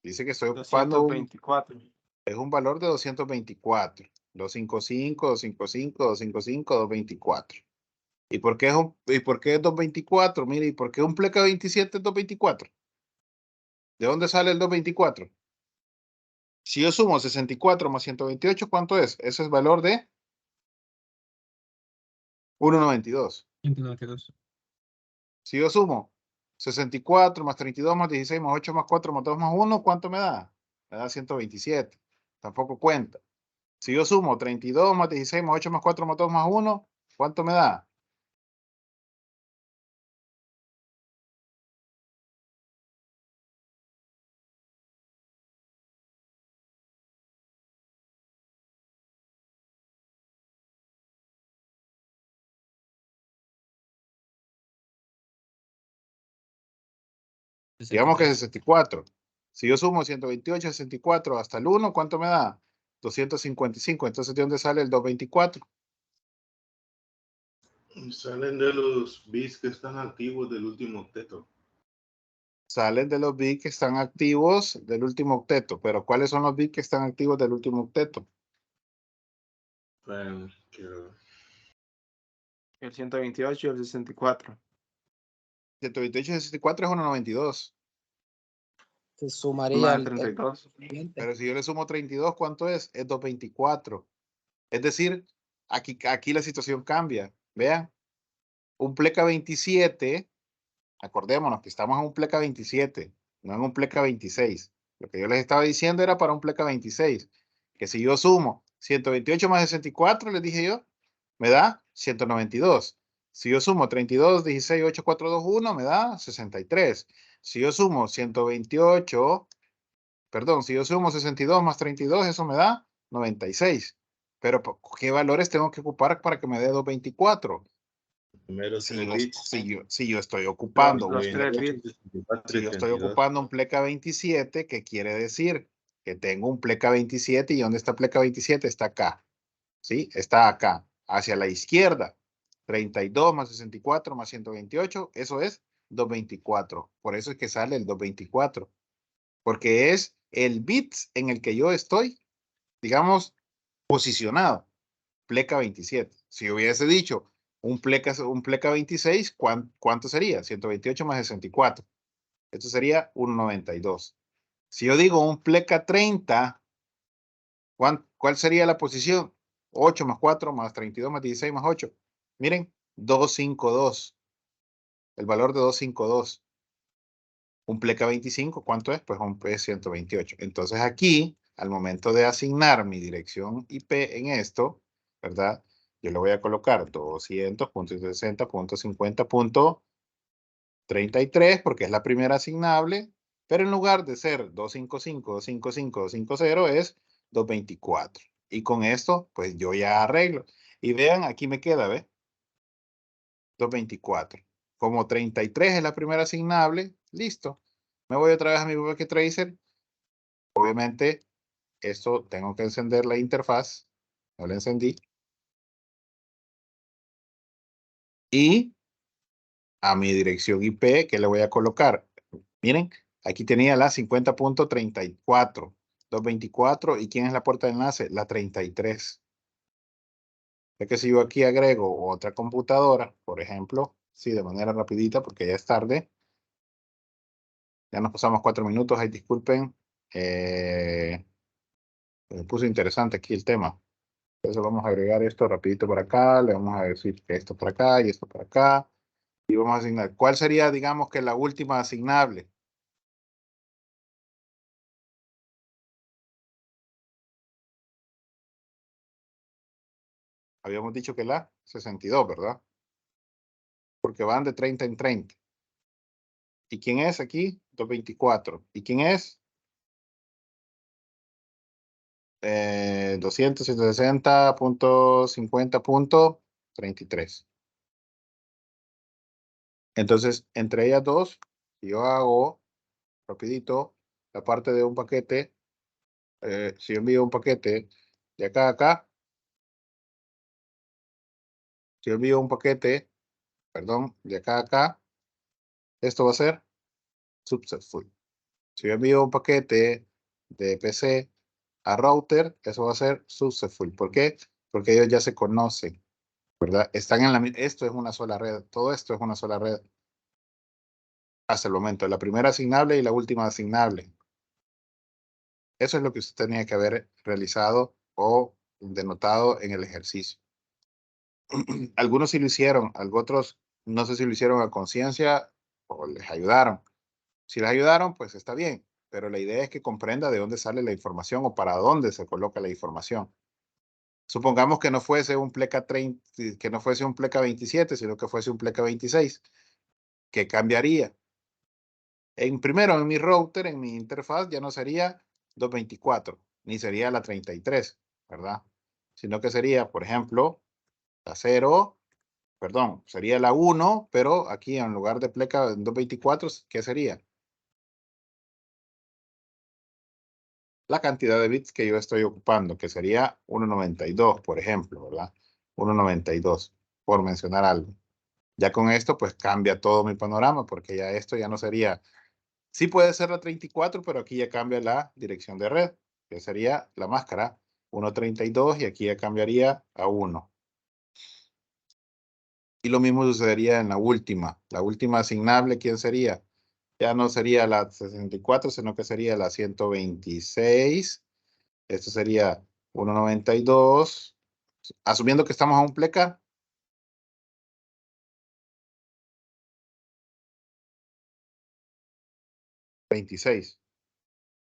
Dice que estoy ocupando 224. es un valor de 224. 255, 255, 255, 224. ¿Y por qué es 224? Mire, ¿y por qué un pleca 27 es 224? ¿De dónde sale el 224? Si yo sumo 64 más 128, ¿cuánto es? Ese es valor de 192. 192. Si yo sumo 64 más 32 más 16 más 8 más 4 más 2 más 1, ¿cuánto me da? Me da 127. Tampoco cuenta. Si yo sumo 32 más 16 más 8 más 4 más 2 más 1, ¿cuánto me da? Digamos que 64. Si yo sumo 128, 64 hasta el 1, ¿cuánto me da? 255. Entonces, ¿de dónde sale el 224? Salen de los bits que están activos del último octeto. Salen de los bits que están activos del último octeto. Pero ¿cuáles son los bits que están activos del último octeto? Bueno, quiero... El 128 y el 64. 128 y 64 es 192. Se sumaría Más el 32. siguiente. Pero si yo le sumo 32, ¿cuánto es? Es 224. Es decir, aquí la situación cambia. Vean, un pleca 27, acordémonos que estamos en un pleca 27, no en un pleca 26. Lo que yo les estaba diciendo era para un pleca 26. Que si yo sumo 128 más 64, les dije yo, me da 192. Si yo sumo 32, 16, 8, 4, 2, 1, me da 63. Si yo sumo 128, perdón, si yo sumo 62 más 32, eso me da 96. Pero, ¿qué valores tengo que ocupar para que me dé 224? Primero Si 3 yo, bits. si yo estoy ocupando Los 3 bits. si yo estoy ocupando un pleca 27, ¿qué quiere decir? Que tengo un pleca 27 y ¿dónde está pleca 27? Está acá. ¿Sí? Está acá, hacia la izquierda. 32 más 64 más 128, eso es 224. Por eso es que sale el 224. Porque es el bit en el que yo estoy, digamos, posicionado. Pleca 27. Si hubiese dicho un pleca 26, ¿cuánto sería? 128 más 64. Esto sería 192. Si yo digo un pleca 30, ¿cuál sería la posición? 8 más 4 más 32 más 16 más 8. Miren, 252. El valor de 252. Un pleca 25, ¿cuánto es? Pues un P 128. Entonces aquí, al momento de asignar mi dirección IP en esto, ¿verdad? Yo le voy a colocar 200.60.50.33 porque es la primera asignable, pero en lugar de ser 255, 255, 250 es 224. Y con esto, pues yo ya arreglo. Y vean, aquí me queda, ¿ves? 224. Como 33 es la primera asignable, listo. Me voy otra vez a mi Bucket Tracer. Obviamente, esto tengo que encender la interfaz. No la encendí. Y a mi dirección IP que le voy a colocar. Miren, aquí tenía la 50.34, 224. ¿Y quién es la puerta de enlace? La 33. Es que si yo aquí agrego otra computadora, por ejemplo, sí, de manera rapidita porque ya es tarde. Ya nos pasamos 4 minutos, ahí disculpen. Me puso interesante aquí el tema. Entonces vamos a agregar esto rapidito por acá, le vamos a decir que esto por acá y esto por acá. Y vamos a asignar. ¿Cuál sería, digamos, que la última asignable? Habíamos dicho que la 62, ¿verdad? Porque van de 30 en 30. ¿Y quién es aquí? 224. ¿Y quién es? 260.50.33. Entonces, entre ellas dos, si yo hago rapidito la parte de un paquete, si yo envío un paquete de acá a acá, si yo envío un paquete, perdón, de acá a acá, esto va a ser successful. Si yo envío un paquete de PC a router, eso va a ser successful. ¿Por qué? Porque ellos ya se conocen, ¿verdad? Están en esto es una sola red, todo esto es una sola red. Hasta el momento, la primera asignable y la última asignable. Eso es lo que usted tenía que haber realizado o denotado en el ejercicio. Algunos sí lo hicieron, otros no sé si lo hicieron a conciencia o les ayudaron. Si les ayudaron, pues está bien, pero la idea es que comprenda de dónde sale la información o para dónde se coloca la información. Supongamos que no fuese un pleca 30, que no fuese un pleca 27, sino que fuese un pleca 26. ¿Qué cambiaría? Primero, en mi router, en mi interfaz, ya no sería 224, ni sería la 33, ¿verdad? Sino que sería, por ejemplo, la 0, perdón, sería la 1, pero aquí en lugar de pleca 224, ¿qué sería? La cantidad de bits que yo estoy ocupando, que sería 192, por ejemplo, ¿verdad? 192, por mencionar algo. Ya con esto, pues cambia todo mi panorama, porque ya esto ya no sería, sí puede ser la 34, pero aquí ya cambia la dirección de red, que sería la máscara 132 y aquí ya cambiaría a 1. Y lo mismo sucedería en la última asignable, ¿quién sería? Ya no sería la 64, sino que sería la 126. Esto sería 192. Asumiendo que estamos a un pleca. $26.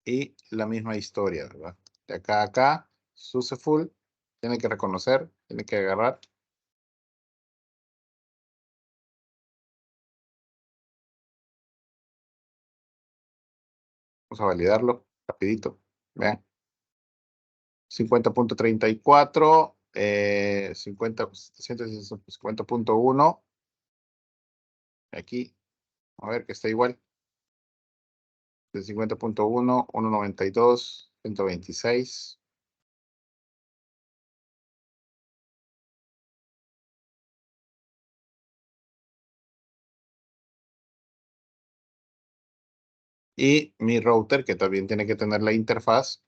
Y la misma historia, ¿verdad? De acá a acá, successful, tiene que reconocer, tiene que agarrar Vamos a validarlo rapidito. Vean. 50.34, 50.1. Aquí, a ver que está igual. De 50.1, 1.92, 126. Y mi router, que también tiene que tener la interfaz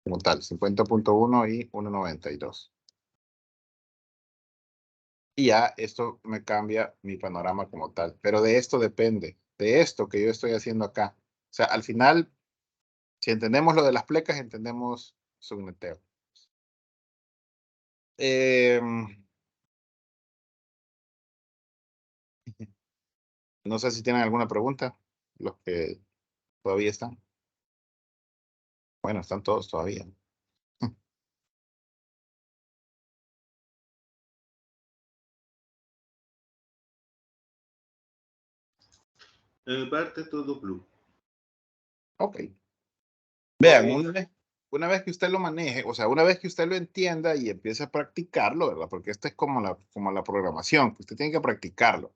como tal, 50.1 y 1.92. Y ya esto me cambia mi panorama como tal. Pero de esto depende, de esto que yo estoy haciendo acá. O sea, al final, si entendemos lo de las plecas, entendemos subneteo. No sé si tienen alguna pregunta, los que todavía están. Bueno, están todos todavía. En mi parte todo blue. Ok. Vean, Ok. una vez que usted lo maneje, o sea, una vez que usted lo entienda y empiece a practicarlo, ¿verdad? Porque esto es como la programación, que usted tiene que practicarlo,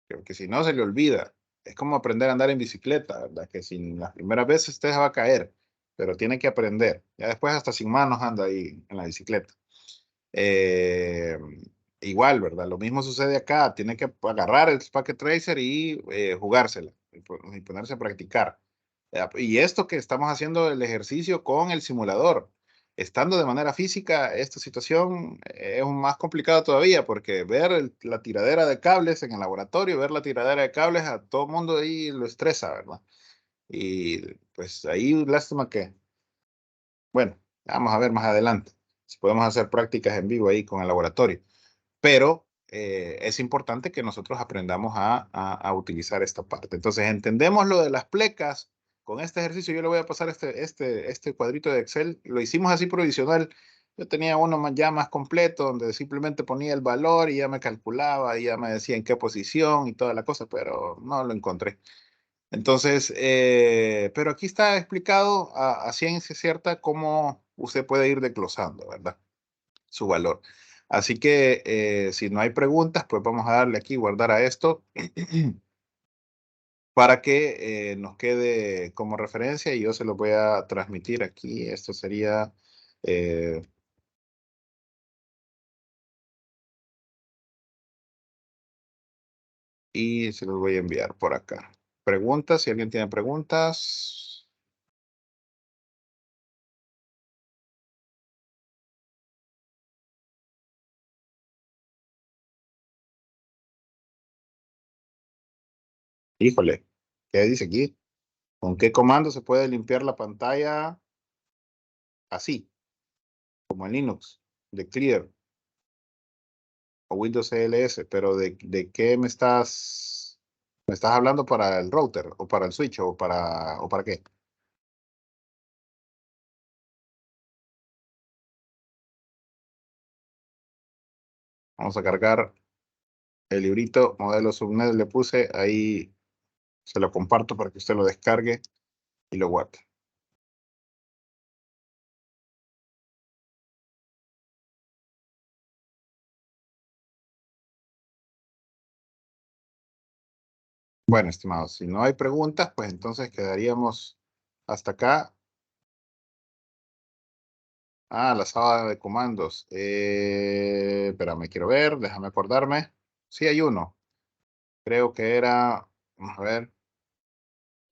porque si no se le olvida. Es como aprender a andar en bicicleta, ¿verdad? Que sin las primeras veces usted se va a caer, pero tiene que aprender. Ya después hasta sin manos anda ahí en la bicicleta. Eh, Igual, ¿verdad? Lo mismo sucede acá. Tiene que agarrar el Packet Tracer y jugársela y ponerse a practicar. Y esto que estamos haciendo el ejercicio con el simulador, estando de manera física, esta situación es más complicado todavía porque ver la tiradera de cables en el laboratorio, ver la tiradera de cables a todo mundo ahí lo estresa, ¿verdad? Y pues ahí lástima que, bueno, vamos a ver más adelante si podemos hacer prácticas en vivo ahí con el laboratorio. Pero es importante que nosotros aprendamos a utilizar esta parte. Entonces, entendemos lo de las plecas. Con este ejercicio yo le voy a pasar este cuadrito de Excel. Lo hicimos así provisional. Yo tenía uno ya más completo donde simplemente ponía el valor y ya me calculaba y ya me decía en qué posición y toda la cosa, pero no lo encontré. Entonces, pero aquí está explicado a ciencia cierta cómo usted puede ir desglosando, ¿verdad? Su valor. Así que si no hay preguntas, pues vamos a darle aquí guardar a esto para que nos quede como referencia y yo se lo voy a transmitir aquí. Esto sería eh, y se los voy a enviar por acá. Preguntas, si alguien tiene preguntas. Híjole, ¿qué dice aquí? ¿Con qué comando se puede limpiar la pantalla así, como en Linux, de Clear o Windows CLS? Pero ¿de qué me estás hablando para el router o para el switch o para qué? Vamos a cargar el librito, modelo subnet, le puse, ahí se lo comparto para que usted lo descargue y lo guarde. Bueno, estimados, si no hay preguntas, pues entonces quedaríamos hasta acá. Ah, la sala de comandos. Espérame, quiero ver, déjame acordarme. Sí, hay uno. Creo que era, vamos a ver.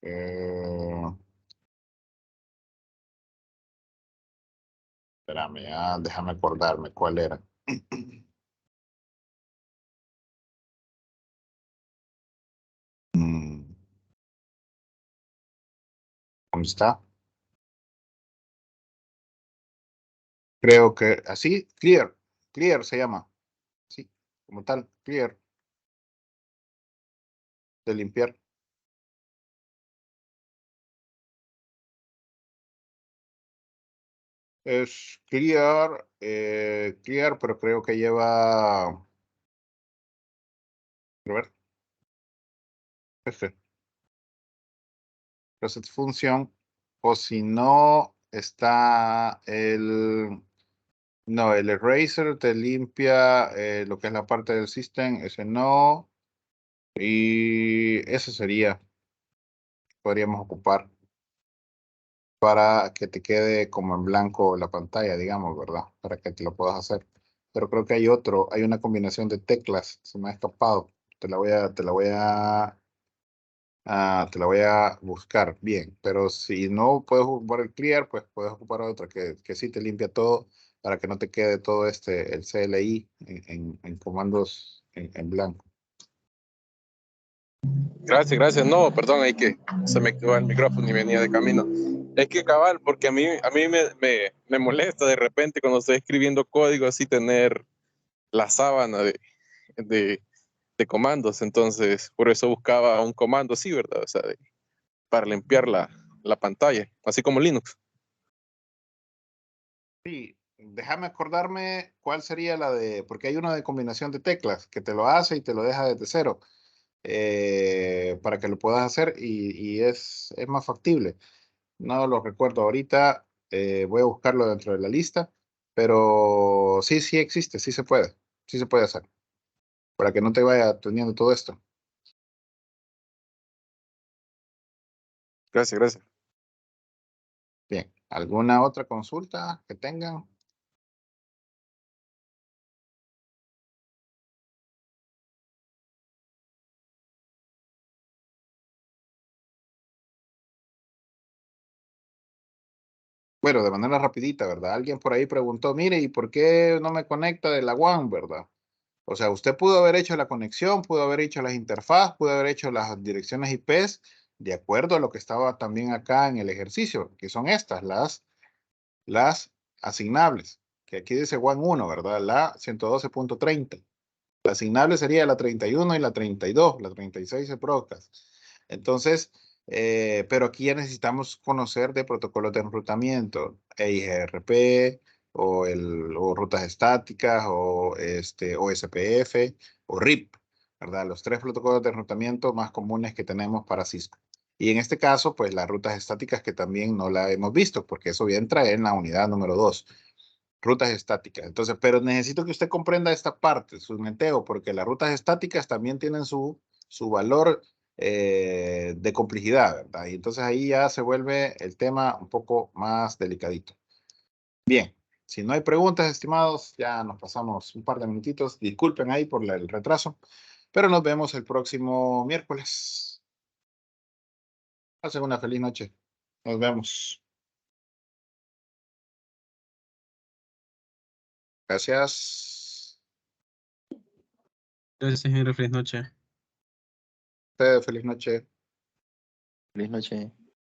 Eh, Espérame, déjame acordarme cuál era. Mm, ¿Dónde está? Creo que así, Clear se llama. Sí, como tal, Clear, de limpiar. Es Clear, pero creo que lleva, a ver, este, reset función. O si no, está el... No, el eraser te limpia lo que es la parte del system, ese no. Y eso sería, podríamos ocupar para que te quede como en blanco la pantalla, digamos, ¿verdad? Para que te lo puedas hacer. Pero creo que hay otro, hay una combinación de teclas, se me ha escapado. Te la voy a buscar bien. Pero si no puedes ocupar el clear, pues puedes ocupar otra que sí te limpia todo para que no te quede todo el CLI en comandos en blanco. Gracias. No, perdón, ahí que se me quedó el micrófono y venía de camino. Es que cabal, porque a mí me molesta de repente cuando estoy escribiendo código así tener la sábana de, de comandos. Entonces, por eso buscaba un comando así, ¿verdad? O sea, para limpiar la pantalla, así como Linux. Sí, déjame acordarme cuál sería la de, porque hay una de combinación de teclas que te lo hace y te lo deja desde cero para que lo puedas hacer y es más factible. No lo recuerdo ahorita, voy a buscarlo dentro de la lista, pero sí, sí existe, sí se puede hacer, para que no te vaya teniendo todo esto. Gracias. Bien, ¿alguna otra consulta que tengan? Bueno, de manera rapidita, ¿verdad? Alguien por ahí preguntó, mire, ¿y por qué no me conecta de la WAN, verdad? O sea, usted pudo haber hecho la conexión, pudo haber hecho las interfaces, pudo haber hecho las direcciones IPs de acuerdo a lo que estaba también acá en el ejercicio, que son estas, las asignables, que aquí dice WAN 1, ¿verdad? La 112.30. La asignable sería la 31 y la 32, la 36 es broadcast. Entonces, pero aquí ya necesitamos conocer de protocolos de enrutamiento, EIGRP o rutas estáticas o SPF o RIP, ¿verdad? Los tres protocolos de enrutamiento más comunes que tenemos para Cisco. Y en este caso, pues las rutas estáticas que también no la hemos visto, porque eso entra en la unidad número 2. Rutas estáticas. Entonces, pero necesito que usted comprenda esta parte, su neteo, porque las rutas estáticas también tienen su valor de complejidad, ¿verdad? Y entonces ahí ya se vuelve el tema un poco más delicadito. Bien, si no hay preguntas, estimados, ya nos pasamos un par de minutitos. Disculpen ahí por el retraso, pero nos vemos el próximo miércoles. Pasen una feliz noche. Nos vemos. Gracias. Gracias, señor. Feliz noche. Feliz noche. Feliz noche.